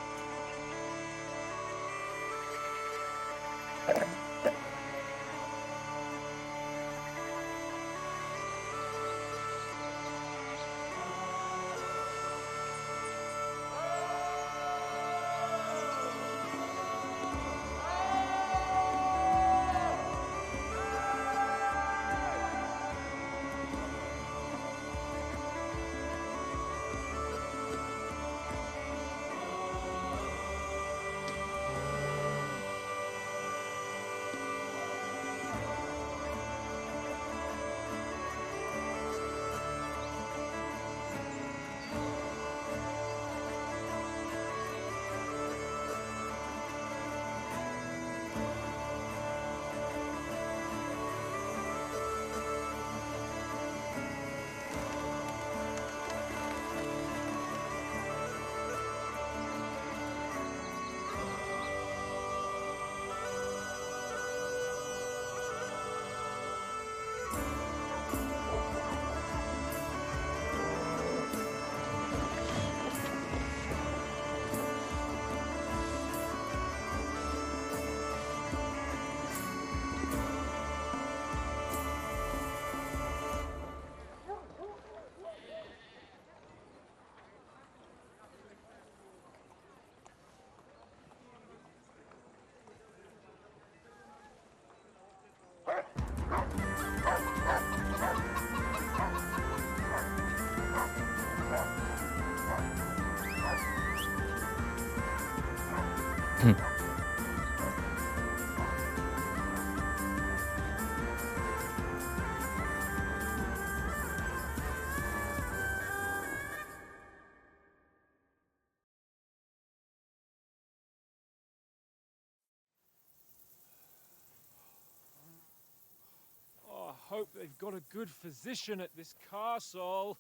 Oh, I hope they've got a good physician at this castle.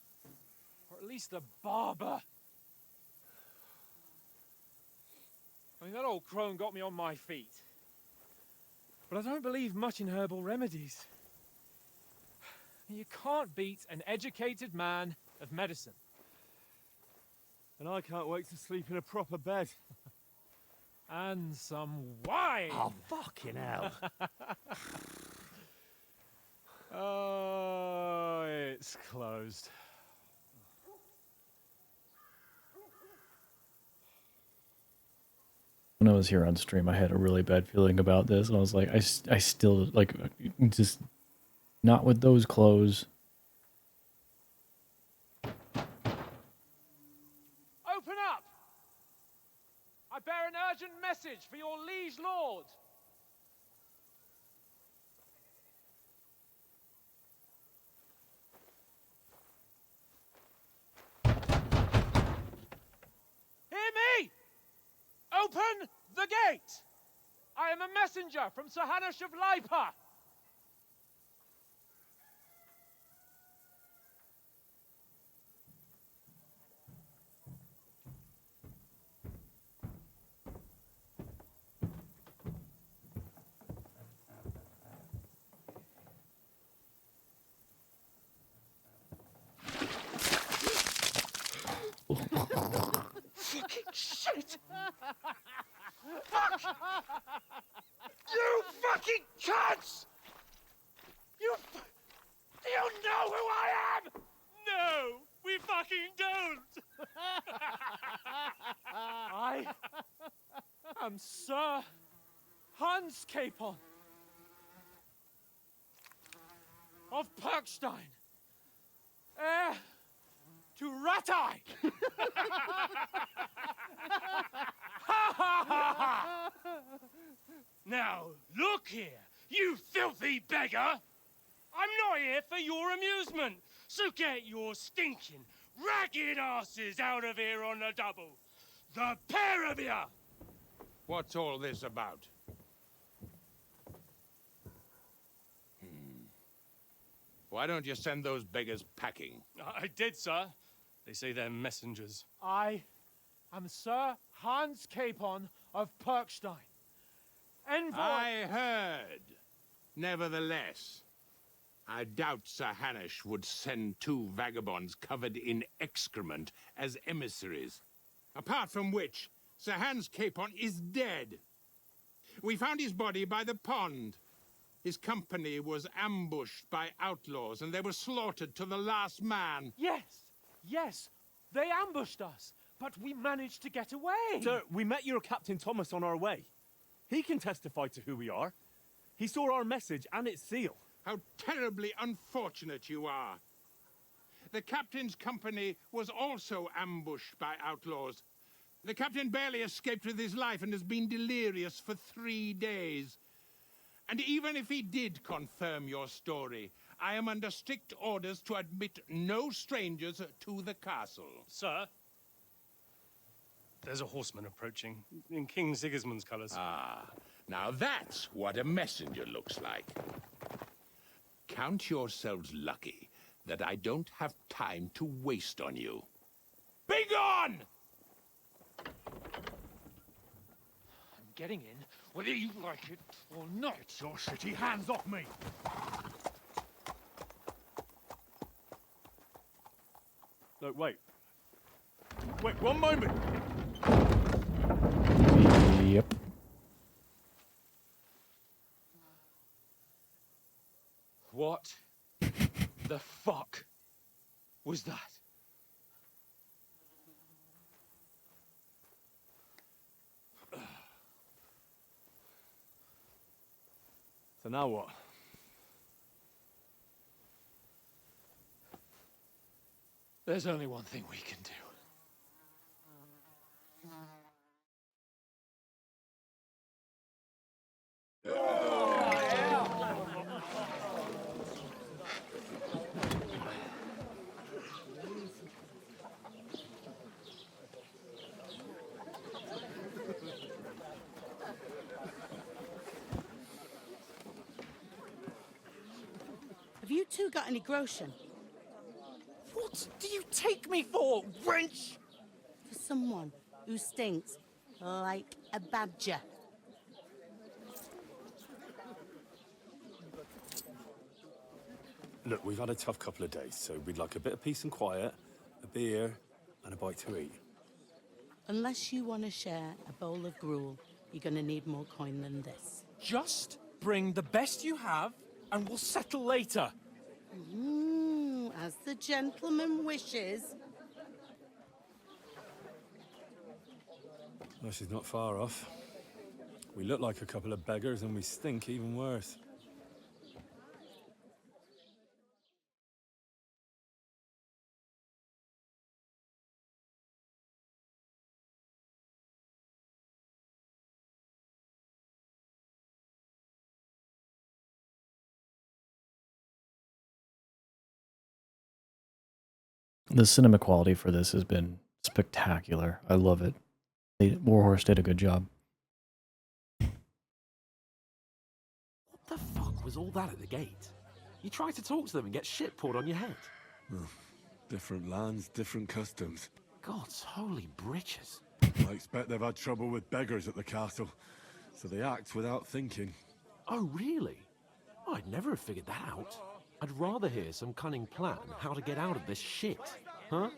Or at least a barber. I mean, that old crone got me on my feet. But I don't believe much in herbal remedies. You can't beat an educated man of medicine. And I can't wait to sleep in a proper bed. And some wine! Oh, fucking hell. Oh, it's closed. When I was here on stream, I had a really bad feeling about this, and I was like, I still, like, just not with those clothes. Open up! I bear an urgent message for your liege lord. The gate! I am a messenger from Sir Hanush of Lipa! Fucking shit! Fuck! You fucking cunts! Do you know who I am? No, we fucking don't! I am Sir Hans Capon of Perkstein, heir to Ratai! Now, look here, you filthy beggar! I'm not here for your amusement, so get your stinking, ragged asses out of here on the double. The pair of you! What's all this about? Why don't you send those beggars packing? I did, sir. They say they're messengers. I am Sir Hans Capon of Perkstein, envoy... I heard. Nevertheless, I doubt Sir Hanush would send two vagabonds covered in excrement as emissaries. Apart from which, Sir Hans Capon is dead. We found his body by the pond. His company was ambushed by outlaws, and they were slaughtered to the last man. Yes, they ambushed us, but we managed to get away. Sir, we met your Captain Thomas on our way. He can testify to who we are. He saw our message and its seal. How terribly unfortunate you are. The captain's company was also ambushed by outlaws. The captain barely escaped with his life and has been delirious for 3 days. And even if he did confirm your story, I am under strict orders to admit no strangers to the castle. Sir, there's a horseman approaching in King Sigismund's colours. Ah, now that's what a messenger looks like. Count yourselves lucky that I don't have time to waste on you. Be gone! I'm getting in, whether you like it or not. Your shitty hands off me! Look, wait. Wait, one moment! Yep. What the fuck was that? So now what? There's only one thing we can do. Have you two got any groschen? What do you take me for, wench? For someone who stinks like a badger. Look, we've had a tough couple of days, so we'd like a bit of peace and quiet, a beer, and a bite to eat. Unless you want to share a bowl of gruel, you're going to need more coin than this. Just bring the best you have, and we'll settle later. As the gentleman wishes. Well, she's not far off. We look like a couple of beggars, and we stink even worse. The cinema quality for this has been spectacular. I love it. Warhorse did a good job. The fuck was all that at the gate? You try to talk to them and get shit poured on your head. Different lands, different customs. God's holy britches. I expect they've had trouble with beggars at the castle, so they act without thinking. Oh, really? I'd never have figured that out. I'd rather hear some cunning plan how to get out of this shit, huh?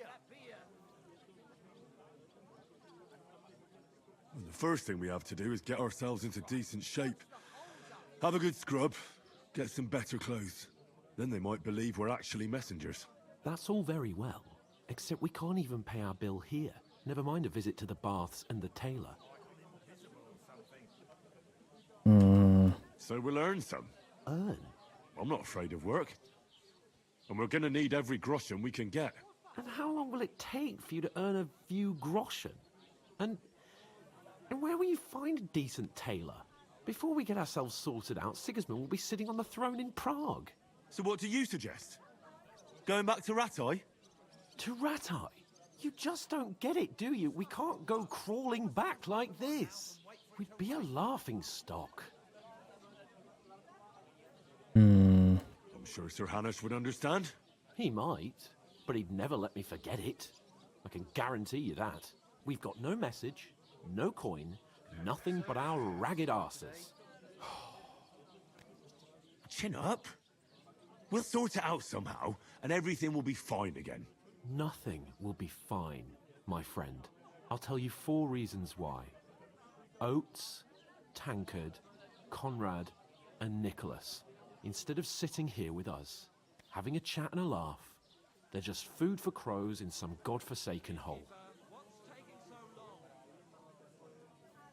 Well, the first thing we have to do is get ourselves into decent shape. Have a good scrub, get some better clothes. Then they might believe we're actually messengers. That's all very well, except we can't even pay our bill here. Never mind a visit to the baths and the tailor. So we'll earn some. Earn? I'm not afraid of work. And we're gonna need every groschen we can get. And how long will it take for you to earn a few groschen? And where will you find a decent tailor? Before we get ourselves sorted out, Sigismund will be sitting on the throne in Prague. So what do you suggest? Going back to Rattay? To Rattay? You just don't get it, do you? We can't go crawling back like this. We'd be a laughing stock. I'm sure Sir Hanush would understand. He might, but he'd never let me forget it. I can guarantee you that. We've got no message, no coin, nothing but our ragged arses. Chin up. We'll sort it out somehow, and everything will be fine again. Nothing will be fine, my friend. I'll tell you 4 reasons why. Oates, Tankard, Conrad, and Nicholas, instead of sitting here with us, having a chat and a laugh, they're just food for crows in some godforsaken hole.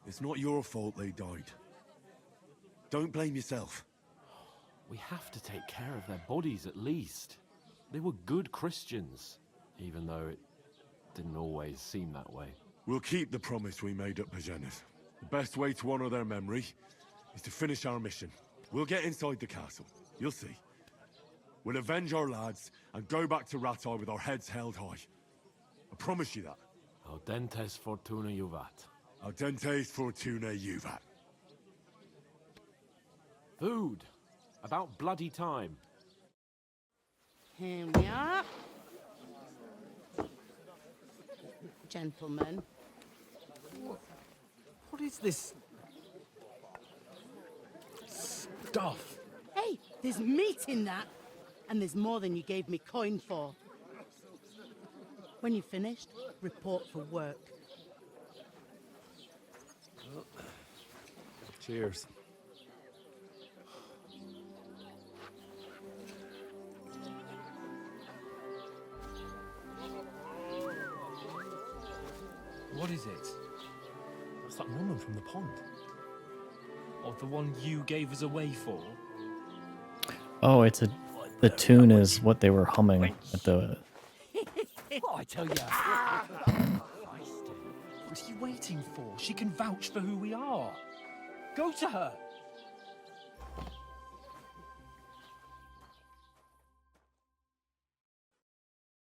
It's not your fault they died. Don't blame yourself. We have to take care of their bodies at least. They were good Christians, even though it didn't always seem that way. We'll keep the promise we made at Pagenis. The best way to honor their memory is to finish our mission. We'll get inside the castle. You'll see. We'll avenge our lads and go back to Rattay with our heads held high. I promise you that. Audentes fortuna juvat. Audentes fortuna juvat. Food. About bloody time. Here we are. Gentlemen. What is this stuff? Hey, there's meat in that. And there's more than you gave me coin for. When you're finished, report for work. Cheers. What is it? That's that woman from the pond. Or the one you gave us away for? Oh, the tune is what they were humming at the. What I tell you? What are you waiting for? She can vouch for who we are. Go to her.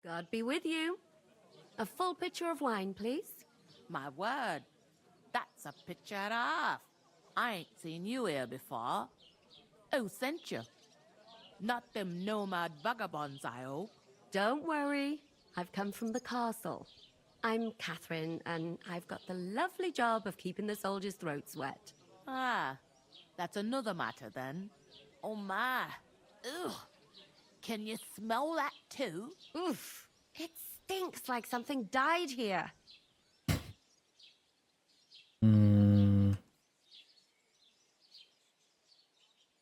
God be with you. A full pitcher of wine, please. My word, that's a picture and a half. I ain't seen you here before. Who sent you? Not them nomad vagabonds, I hope. Don't worry. I've come from the castle. I'm Catherine, and I've got the lovely job of keeping the soldiers' throats wet. Ah, that's another matter then. Oh my. Ugh. Can you smell that too? Oof. It stinks like something died here.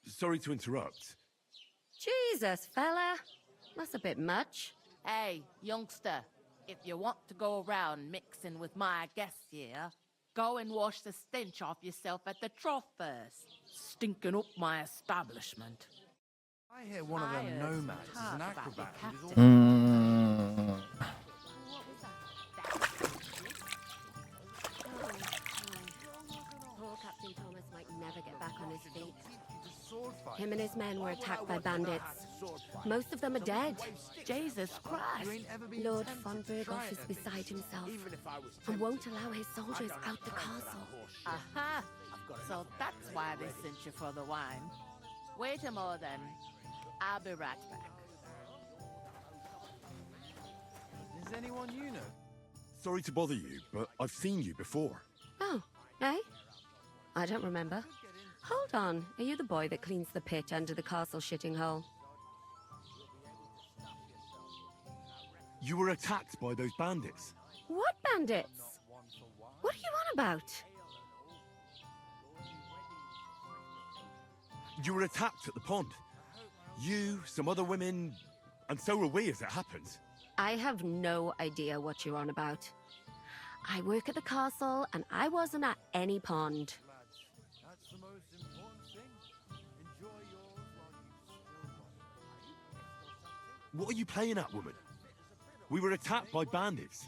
Sorry to interrupt. Jesus, fella. That's a bit much. Hey, youngster, if you want to go around mixing with my guests here, go and wash the stench off yourself at the trough first. Stinking up my establishment. I hear one of them nomads is an acrobat. Poor Captain Thomas might never get back on his feet. Him and his men were attacked by bandits. Most of them are dead. Jesus Christ. Lord von Berghoff is beside himself and won't allow his soldiers out the castle. Aha! So that's why they sent you for the wine. Wait a mo then. I'll be right back. Is anyone you know? Sorry to bother you, but I've seen you before. Oh, eh? I don't remember. Hold on, are you the boy that cleans the pit under the castle shitting hole? You were attacked by those bandits. What bandits? What are you on about? You were attacked at the pond. You, some other women, and so were we as it happens. I have no idea what you're on about. I work at the castle, and I wasn't at any pond. That's the most important thing. Enjoy yours while you still What are you playing at, woman? We were attacked by bandits.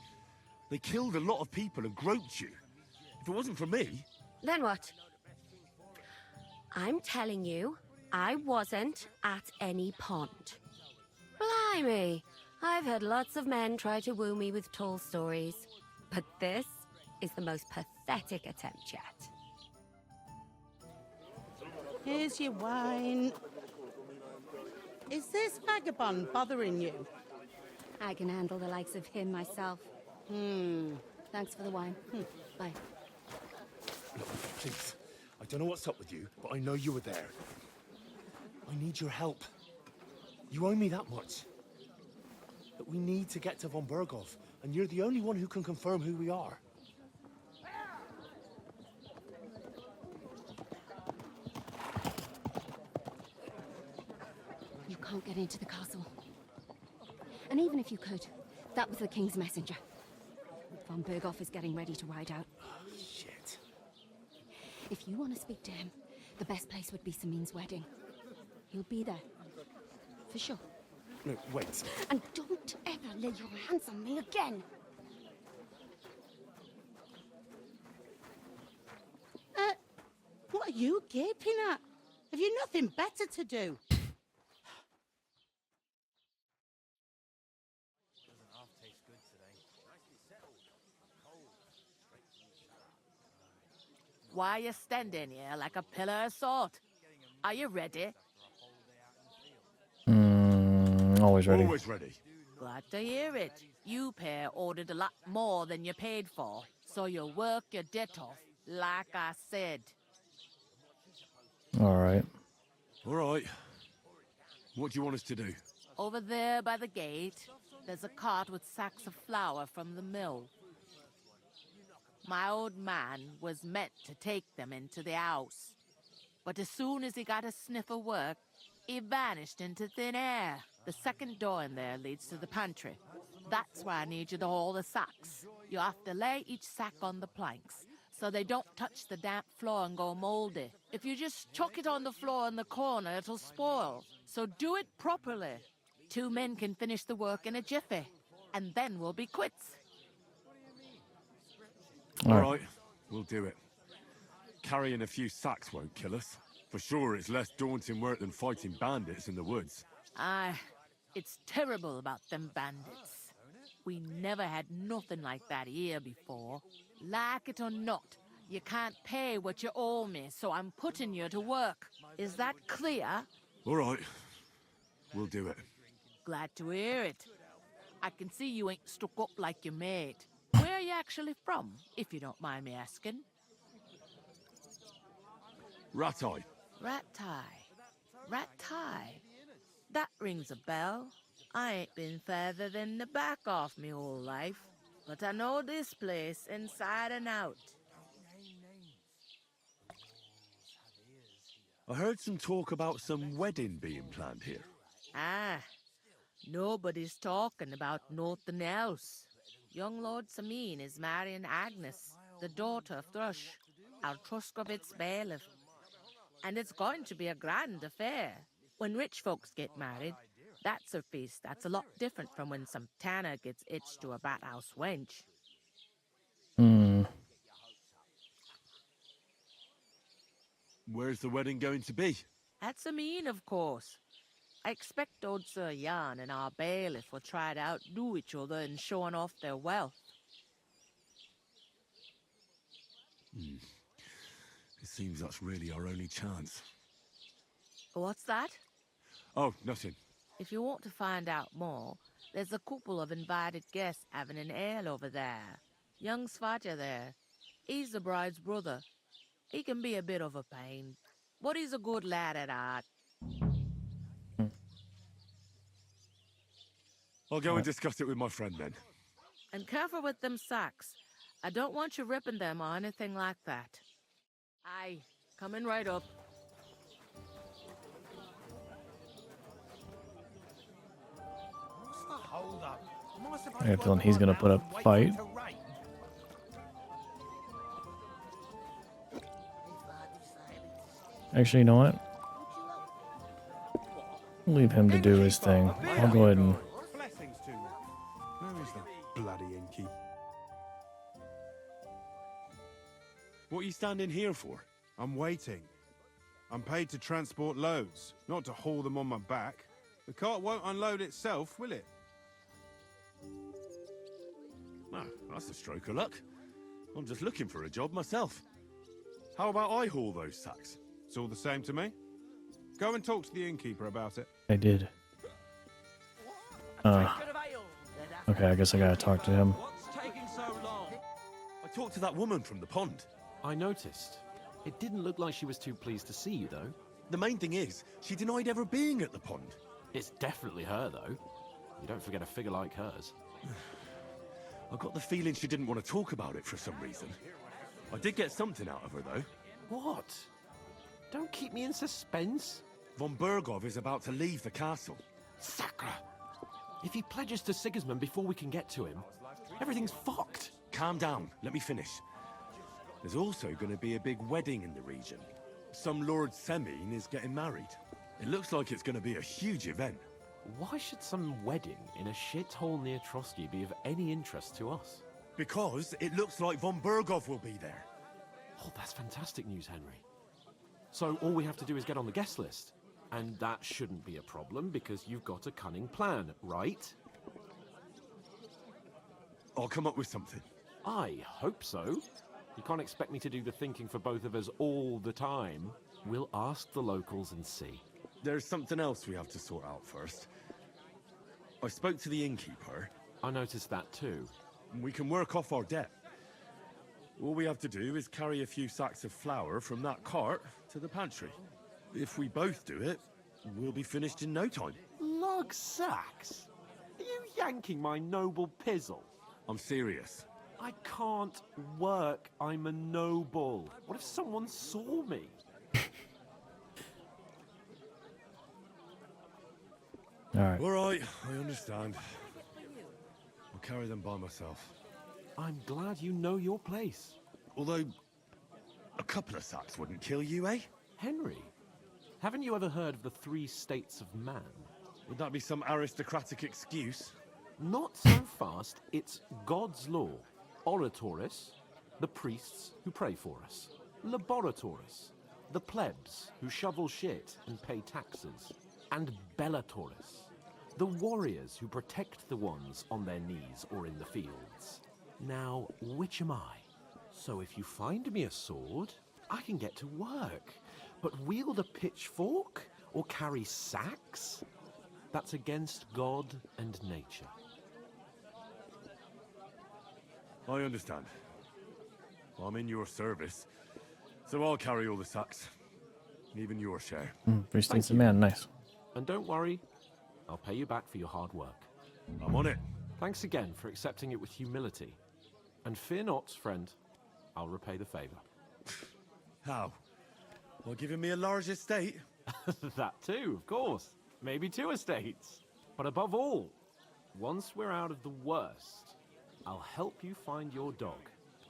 They killed a lot of people and groped you. If it wasn't for me... Then what? I'm telling you, I wasn't at any pond. Blimey, I've had lots of men try to woo me with tall stories, but this is the most pathetic attempt yet. Here's your wine. Is this vagabond bothering you? I can handle the likes of him myself. Thanks for the wine. Bye. Look, please. I don't know what's up with you, but I know you were there. I need your help. You owe me that much. But we need to get to von Berghoff, and you're the only one who can confirm who we are. You can't get into the castle. And even if you could, that was the king's messenger. Von Berghoff is getting ready to ride out. Shit. If you want to speak to him, the best place would be Samin's wedding. He'll be there. For sure. No, wait. And don't ever lay your hands on me again! What are you gaping at? Have you nothing better to do? Why are you standing here like a pillar of salt? Are you ready? Always ready. Always ready. Glad to hear it. You pair ordered a lot more than you paid for, so you'll work your debt off, like I said. All right. All right. What do you want us to do? Over there by the gate, there's a cart with sacks of flour from the mill. My old man was meant to take them into the house. But as soon as he got a sniff of work, he vanished into thin air. The second door in there leads to the pantry. That's where I need you to haul the sacks. You have to lay each sack on the planks, so they don't touch the damp floor and go moldy. If you just chuck it on the floor in the corner, it'll spoil. So do it properly. 2 men can finish the work in a jiffy, and then we'll be quits. All right, we'll do it. Carrying a few sacks won't kill us. For sure, it's less daunting work than fighting bandits in the woods. Aye, it's terrible about them bandits. We never had nothing like that here before. Like it or not, you can't pay what you owe me, so I'm putting you to work. Is that clear? All right, we'll do it. Glad to hear it. I can see you ain't stuck up like your mate. Where are you actually from, if you don't mind me asking? Ratai. Ratai. That rings a bell. I ain't been further than the back off me whole life, but I know this place inside and out. I heard some talk about some wedding being planned here. Ah, nobody's talking about nothing else. Young Lord Samin is marrying Agnes, the daughter of Thrush, our Truskovitz bailiff. And it's going to be a grand affair. When rich folks get married, that's a feast that's a lot different from when some tanner gets hitched to a bathouse wench. Where's the wedding going to be? At Samin, of course. I expect old Sir Jan and our bailiff will try to outdo each other in showing off their wealth. It seems that's really our only chance. What's that? Oh, nothing. If you want to find out more, there's a couple of invited guests having an ale over there. Young Svaja there. He's the bride's brother. He can be a bit of a pain, but he's a good lad at heart. I'll go and discuss it with my friend then. And careful with them sacks. I don't want you ripping them or anything like that. Aye, coming right up. What's the hold up? Am I supposed I have a to feeling open he's my gonna mouth put and up wait a for it fight. to rain? Actually, you know what? Leave him to do his thing. I'll go ahead and... Blessings to you. Where is the bloody innkeeper? What are you standing here for? I'm waiting. I'm paid to transport loads, not to haul them on my back. The cart won't unload itself, will it? No, that's a stroke of luck. I'm just looking for a job myself. How about I haul those sacks? It's all the same to me. Go and talk to the innkeeper about it. I did. Okay, I guess I gotta talk to him. What's taking so long? I talked to that woman from the pond. I noticed. It didn't look like she was too pleased to see you, though. The main thing is, she denied ever being at the pond. It's definitely her, though. You don't forget a figure like hers. I got the feeling she didn't want to talk about it for some reason. I did get something out of her, though. What? Don't keep me in suspense. Von Bergov is about to leave the castle. Sacre! If he pledges to Sigismund before we can get to him, everything's fucked. Calm down, let me finish. There's also going to be a big wedding in the region. Some Lord Semine is getting married. It looks like it's going to be a huge event. Why should some wedding in a shithole near Trotsky be of any interest to us? Because it looks like Von Bergov will be there. Oh, that's fantastic news, Henry. So all we have to do is get on the guest list. And that shouldn't be a problem because you've got a cunning plan, right? I'll come up with something. I hope so. You can't expect me to do the thinking for both of us all the time. We'll ask the locals and see. There's something else we have to sort out first. I spoke to the innkeeper. I noticed that too. We can work off our debt. All we have to do is carry a few sacks of flour from that cart to the pantry. If we both do it, we'll be finished in no time. Lug sacks? Are you yanking my noble pizzle? I'm serious. I can't work. I'm a noble. What if someone saw me? Alright. All right, I understand. I'll carry them by myself. I'm glad you know your place. Although, a couple of sacks wouldn't kill you, eh? Henry, haven't you ever heard of the 3 states of man? Would that be some aristocratic excuse? Not so fast. It's God's law. Oratoris, the priests who pray for us. Laboratoris, the plebs who shovel shit and pay taxes. And Bellatoris, the warriors who protect the ones on their knees or in the fields. Now, which am I? So if you find me a sword, I can get to work. But wield a pitchfork or carry sacks? That's against God and nature. I understand. I'm in your service, so I'll carry all the sacks. Even your share. Priest thinks the man, nice. And don't worry, I'll pay you back for your hard work. I'm on it. Thanks again for accepting it with humility. And fear not, friend, I'll repay the favor. How? By giving me a large estate? That too, of course. Maybe 2 estates. But above all, once we're out of the worst, I'll help you find your dog.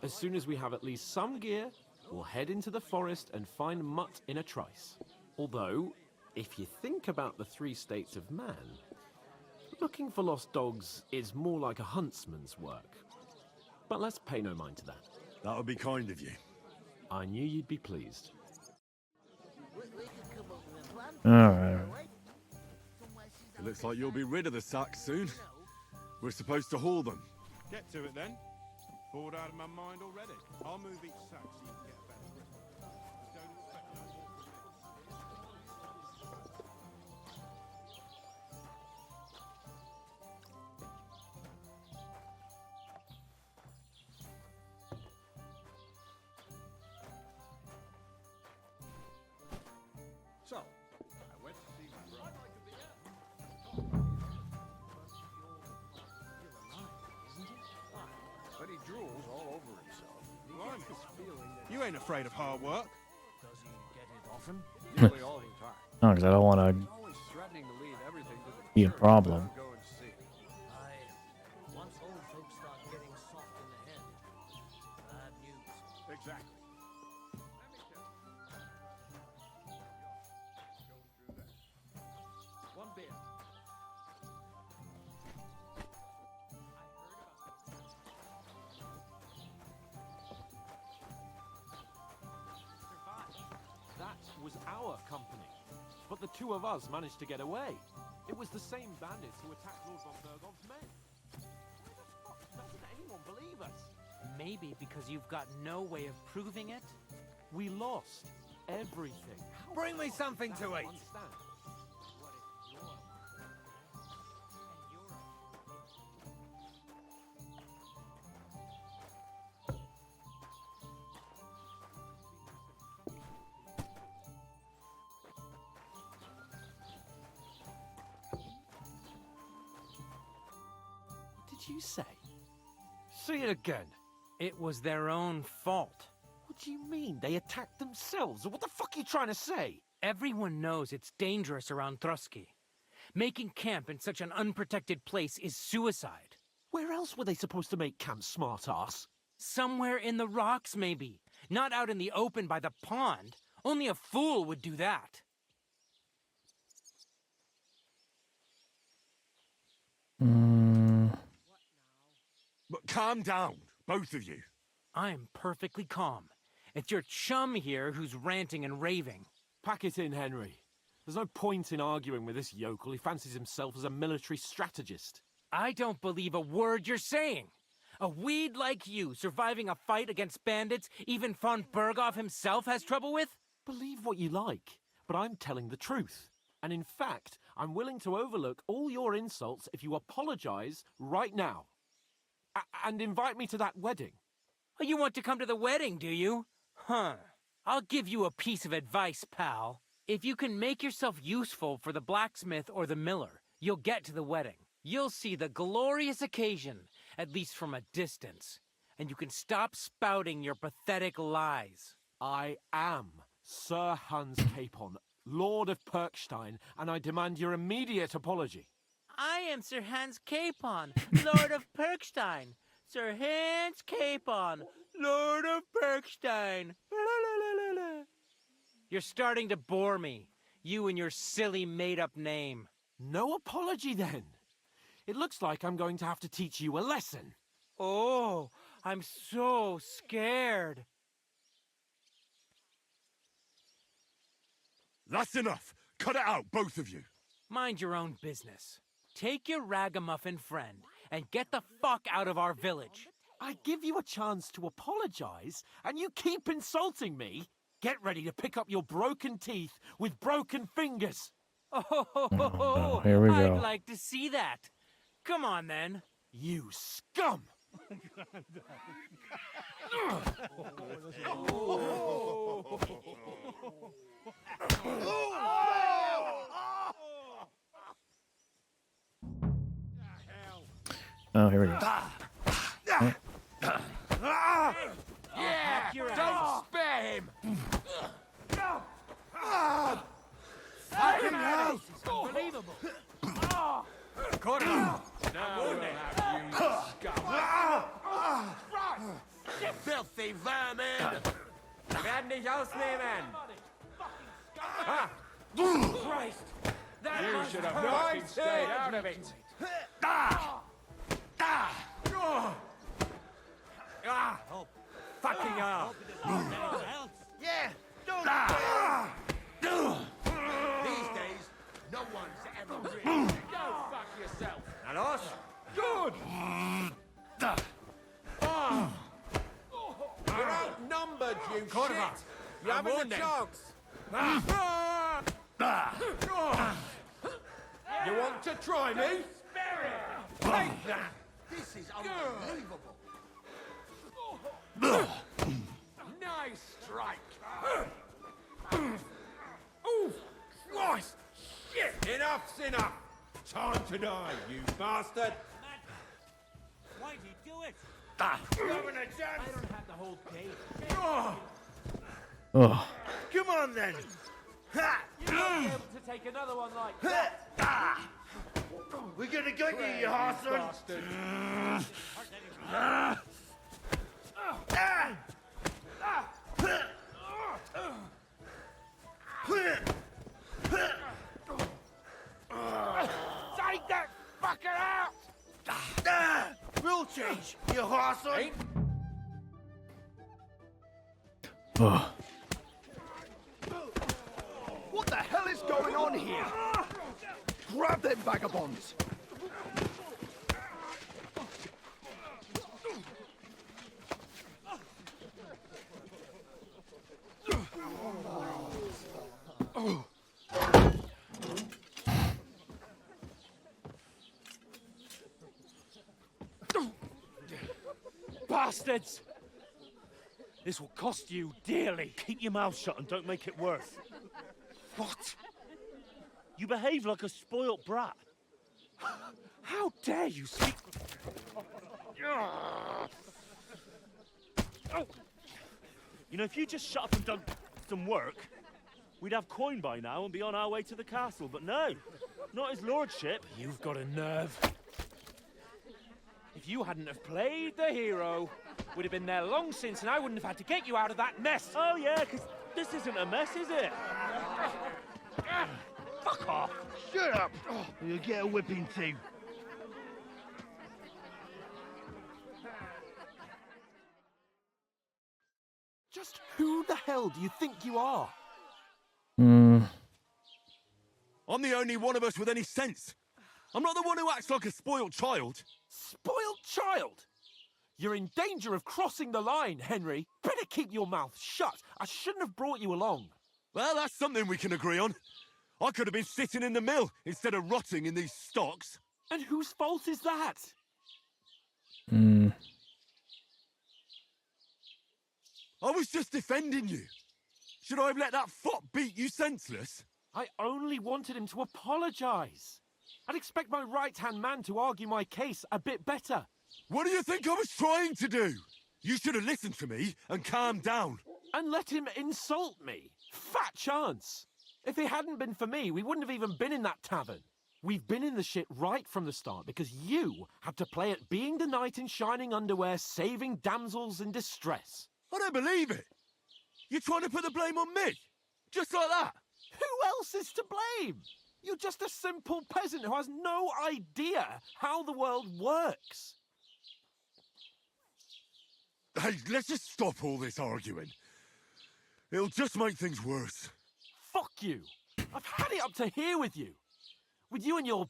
As soon as we have at least some gear, we'll head into the forest and find Mutt in a trice. Although, if you think about the 3 states of man, looking for lost dogs is more like a huntsman's work. But let's pay no mind to that. That would be kind of you. I knew you'd be pleased. Alright. It looks like you'll be rid of the sacks soon. We're supposed to haul them. Get to it then. Bored out of my mind already. I'll move each sack so you can get a better grip. Don't expect no more from drools all over himself. He gets this feeling that You ain't afraid of hard work. does he get it often? Nearly all the time. No, because I don't want to He's always threatening to leave everything to the be a church. problem. Go and see. Once old folks start getting soft in the head, bad news. Exactly. One beer. That was our company. But the two of us managed to get away. It was the same bandits who attacked Lord von Bergov's men. Why the fuck doesn't anyone believe us? Maybe because you've got no way of proving it? We lost everything. Bring me something to eat. Understand? What did you say? Say it again. It was their own fault. What do you mean? They attacked themselves? What the fuck are you trying to say? Everyone knows it's dangerous around Trotsky. Making camp in such an unprotected place is suicide. Where else were they supposed to make camp, smart-ass? Somewhere in the rocks, maybe. Not out in the open by the pond. Only a fool would do that. But calm down, both of you. I'm perfectly calm. It's your chum here who's ranting and raving. Pack it in, Henry. There's no point in arguing with this yokel. He fancies himself as a military strategist. I don't believe a word you're saying. A weed like you surviving a fight against bandits even von Berghoff himself has trouble with? Believe what you like, but I'm telling the truth. And in fact, I'm willing to overlook all your insults if you apologize right now. And invite me to that wedding. Oh, you want to come to the wedding, do you? Huh. I'll give you a piece of advice, pal. If you can make yourself useful for the blacksmith or the miller, you'll get to the wedding. You'll see the glorious occasion, at least from a distance. And you can stop spouting your pathetic lies. I am Sir Hans Capon, Lord of Perkstein, and I demand your immediate apology. I am Sir Hans Capon, Lord of Perkstein. Sir Hans Capon, Lord of Perkstein. You're starting to bore me. You and your silly made-up name. No apology, then. It looks like I'm going to have to teach you a lesson. Oh, I'm so scared. That's enough. Cut it out, both of you. Mind your own business. Take your ragamuffin friend and get the fuck out of our village. I give you a chance to apologize, and you keep insulting me. Get ready to pick up your broken teeth with broken fingers. Oh, here we go. I'd like to see that. Come on, then. You scum! Oh, here we go. Yeah! Don't spare him! Fucking hell! Unbelievable. Caught him! Now we'll have you, scum! Filthy vermin! Wir werden dich ausnehmen! Christ! That You must should have hurt. fucking stayed out of it! Fucking hell. Yeah, don't These days, no one's ever really... Go fuck yourself! And us? Good! You're outnumbered, you shit! You haven't a chance! You want to try me? Take that! This is unbelievable. Nice strike! Ooh! Christ! Shit! Enough's enough! Time to die, you bastard! Why'd he do it? Having a chance? I don't have the whole day. Oh, Come on then. Ha! You won't be able to take another one like that. We're gonna get you, you bastard. Take that fucker out! Rule change, you horse. oh. What the hell is going on here? Grab them vagabonds! Bastards! This will cost you dearly. Keep your mouth shut and don't make it worse. What? You behave like a spoilt brat. How dare you speak? You know, if you just shut up and done some work, we'd have coin by now and be on our way to the castle. But no, not his lordship. You've got a nerve. If you hadn't have played the hero, we'd have been there long since, and I wouldn't have had to get you out of that mess. Oh yeah, because this isn't a mess, is it? Fuck off! Shut up. You'll get a whipping too. Just who the hell do you think you are? Hmm. I'm the only one of us with any sense. I'm not the one who acts like a spoiled child. Spoiled child? You're in danger of crossing the line, Henry. Better keep your mouth shut. I shouldn't have brought you along. Well, that's something we can agree on. I could have been sitting in the mill instead of rotting in these stocks. And whose fault is that? Hmm. I was just defending you. Should I have let that fop beat you senseless? I only wanted him to apologise. I'd expect my right-hand man to argue my case a bit better. What do you think I was trying to do? You should have listened to me and calmed down. And let him insult me. Fat chance. If it hadn't been for me, we wouldn't have even been in that tavern. We've been in the shit right from the start because you had to play at being the knight in shining underwear, saving damsels in distress. I don't believe it. You're trying to put the blame on me? Just like that? Who else is to blame? You're just a simple peasant who has no idea how the world works. Hey, let's just stop all this arguing. It'll just make things worse. Fuck you. I've had it up to here with you. With you and your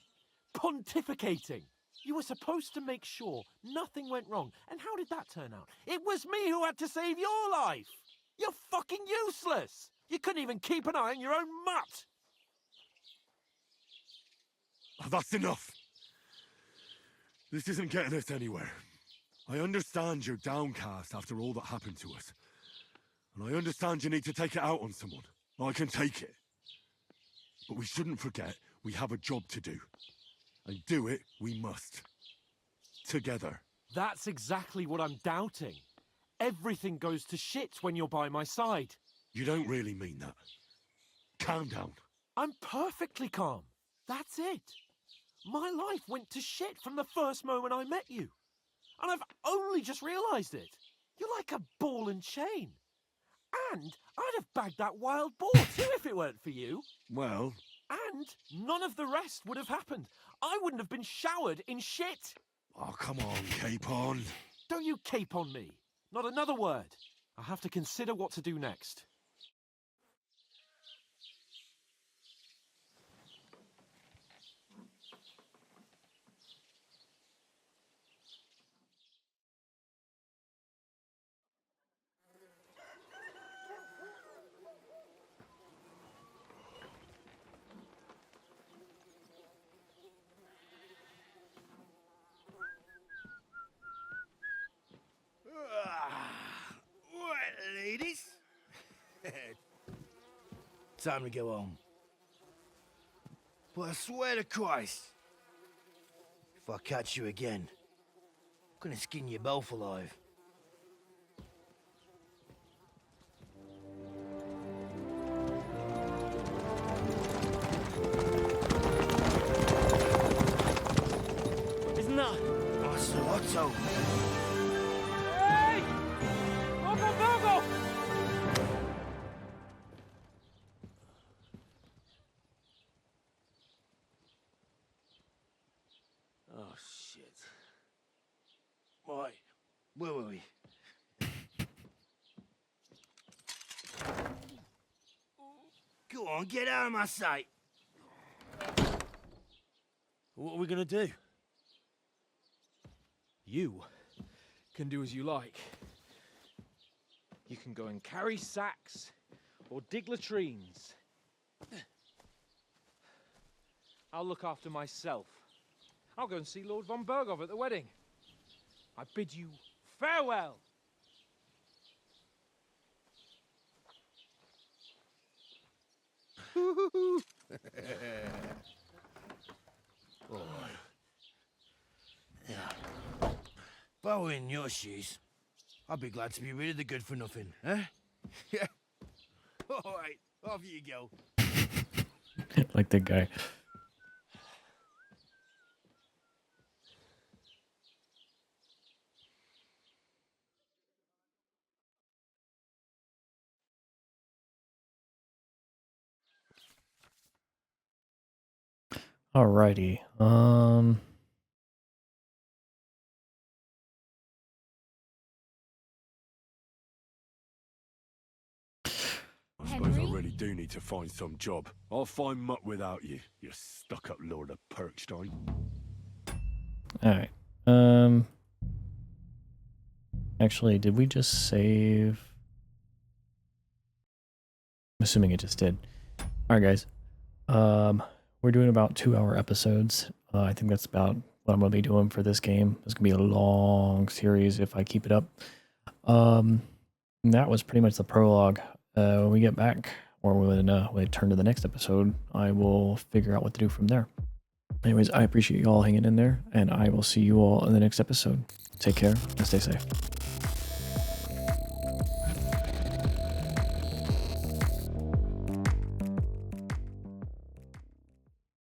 pontificating. You were supposed to make sure nothing went wrong. And how did that turn out? It was me who had to save your life. You're fucking useless. You couldn't even keep an eye on your own mutt. That's enough. This isn't getting us anywhere. I understand you're downcast after all that happened to us. And I understand you need to take it out on someone. I can take it. But we shouldn't forget we have a job to do. And do it we must. Together. That's exactly what I'm doubting. Everything goes to shit when you're by my side. You don't really mean that. Calm down. I'm perfectly calm. That's it. My life went to shit from the first moment I met you. And I've only just realised it. You're like a ball and chain. And I'd have bagged that wild boar too if it weren't for you. Well... And none of the rest would have happened. I wouldn't have been showered in shit. Oh, come on, Capon. Don't you cape on me. Not another word. I'll have to consider what to do next. Right, ladies. Time to go home. But I swear to Christ, if I catch you again, Gonna skin you both alive. Isn't that? Otto. Hey! Logo, logo! Oh, shit. Right, where were we? Go on, get out of my sight. What are we gonna do? You can do as you like. You can go and carry sacks or dig latrines. I'll look after myself. I'll go and see Lord von Bergov at the wedding. I bid you farewell. All right. Yeah. If I were in your shoes, I'd be glad to be rid of the good for nothing, eh? Yeah. All right, off you go. Like the guy. Alrighty. I suppose I really do need to find some job. I'll find mutt without you, you stuck-up Lord of Perkstein. Alright. Actually, did we just save? I'm assuming it just did. Alright, guys. We're doing about 2-hour episodes. I think that's about what I'm going to be doing for this game. It's going to be a long series if I keep it up. And that was pretty much the prologue. When we get back, or when we turn to the next episode, I will figure out what to do from there. Anyways, I appreciate you all hanging in there, and I will see you all in the next episode. Take care and stay safe.